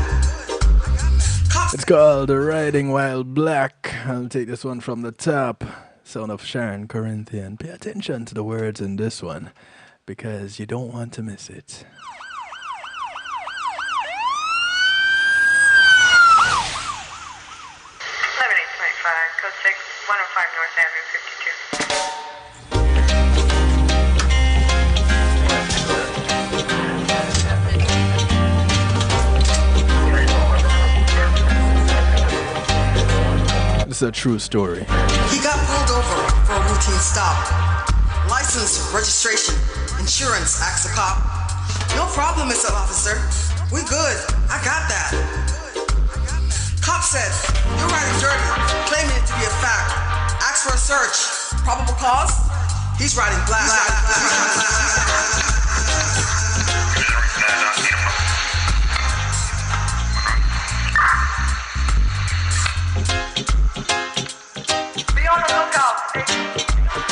It's called Riding While Black. I'll take this one from the top. Sound of Sharon Corinthian. Pay attention to the words in this one because you don't want to miss it. 7825, code 6, 105 North Avenue, 52. It's a true story. He got pulled over for a routine stop. License, registration, insurance, asked the cop. No problem, Mr. Officer. We good. I got that. Cop said, you're riding dirty, claiming it to be a fact. Ask for a search. Probable cause? He's riding black.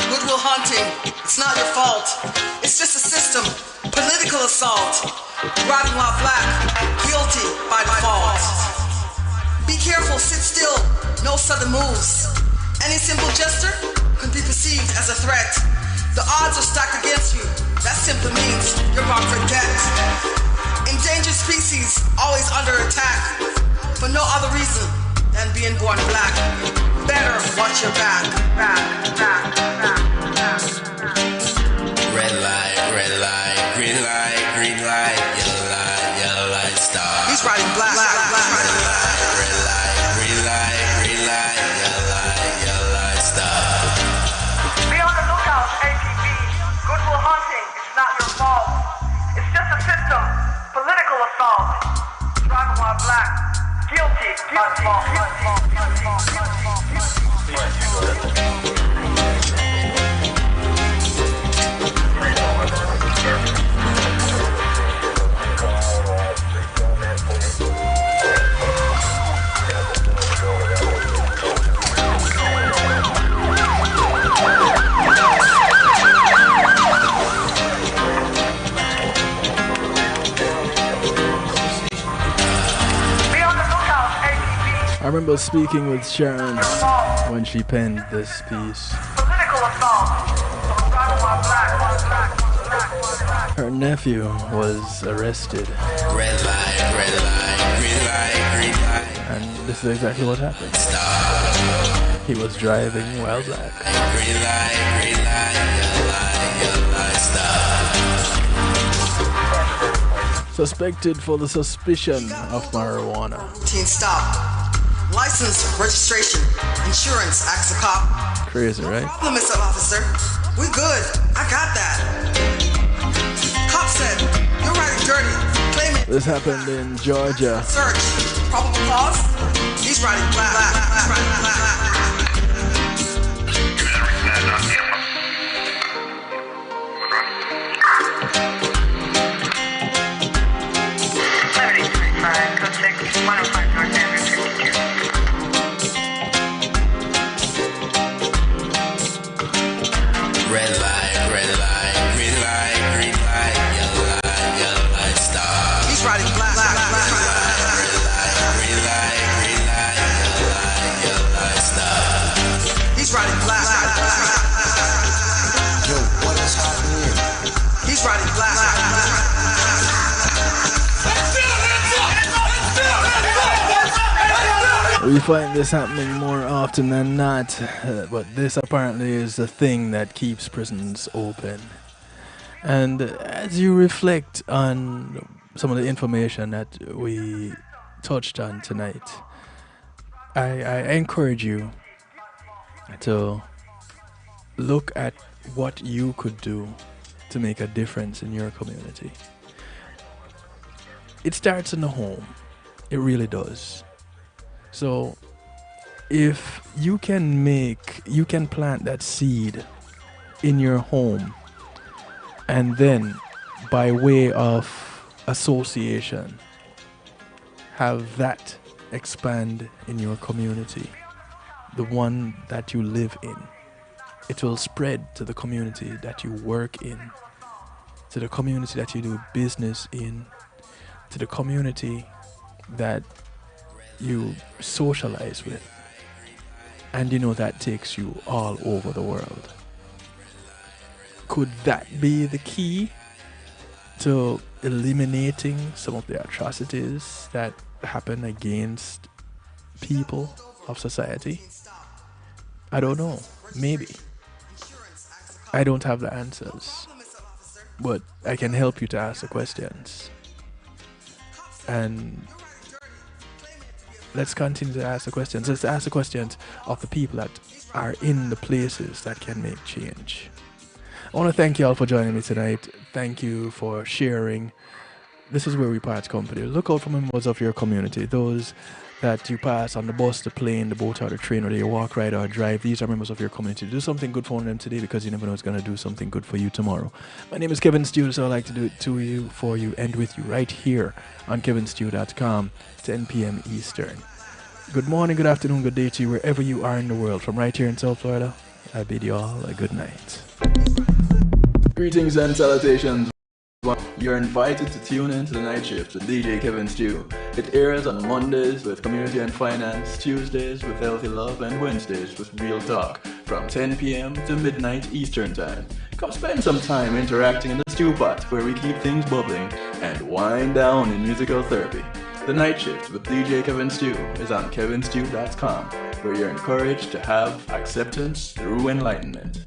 Goodwill hunting, it's not your fault. It's just a system. Political assault. Riding while black, guilty by default. Be careful, sit still, no sudden moves. Any simple gesture could be perceived as a threat. The odds are stacked against you. That simply means you're about to forget. Endangered species always under attack for no other reason than being born black. Better watch your back. Red light, green light, green light, yellow light, stop. He's riding black. Red light, green light, yellow light, stop. Be on the lookout, ATV. Goodwill hunting, it's not your fault. It's just a system. Political assault. Driving while black. Guilty. I remember speaking with Sharon when she penned this piece. Her nephew was arrested. Red light, green light. And this is exactly what happened. He was driving while black. Green light, yellow light, stop. Suspected for the suspicion of marijuana. Routine stop. License, registration, insurance, asked the cop. Crazy, right? Problem, Mr. Officer. We good. I got that. Cop said, you're riding dirty. Claim it. This happened in Georgia. Search. Probable cause? He's riding black. Red light, green light, yellow light, stop. He's riding black. Red light, green light, yellow light, stop. He's riding black. Yo, what is happening? He's riding black. We find this happening more often than not, but this apparently is the thing that keeps prisons open. And as you reflect on some of the information that we touched on tonight, I encourage you to look at what you could do to make a difference in your community. It starts in the home. It really does. So if you can plant that seed in your home, and then by way of association have that expand in your community, the one that you live in, it will spread to the community that you work in, to the community that you do business in, to the community that you socialize with, and you know that takes you all over the world. Could that be the key to eliminating some of the atrocities that happen against people of society? I don't know. Maybe. I don't have the answers, but I can help you to ask the questions. And let's continue to ask the questions. Let's ask the questions of the people that are in the places that can make change. I want to thank you all for joining me tonight. Thank you for sharing. This is where we part company. Look out for members of your community, those that you pass on the bus, the plane, the boat, or the train, whether you walk, ride, or drive. These are members of your community. Do something good for them today, because you never know it's going to do something good for you tomorrow. My name is Kevin Stew, so I'd like to do it to you, for you, and with you right here on kevinstew.com, 10 p.m. Eastern. Good morning, good afternoon, good day to you, wherever you are in the world. From right here in South Florida, I bid you all a good night. Greetings and salutations. You're invited to tune in to the Night Shift with DJ Kevin Stew. It airs on Mondays with Community and Finance, Tuesdays with Healthy Love, and Wednesdays with Real Talk from 10 p.m. to midnight Eastern Time. Come spend some time interacting in the stew pot, where we keep things bubbling and wind down in musical therapy. The Night Shift with DJ Kevin Stew is on kevinstew.com, where you're encouraged to have acceptance through enlightenment.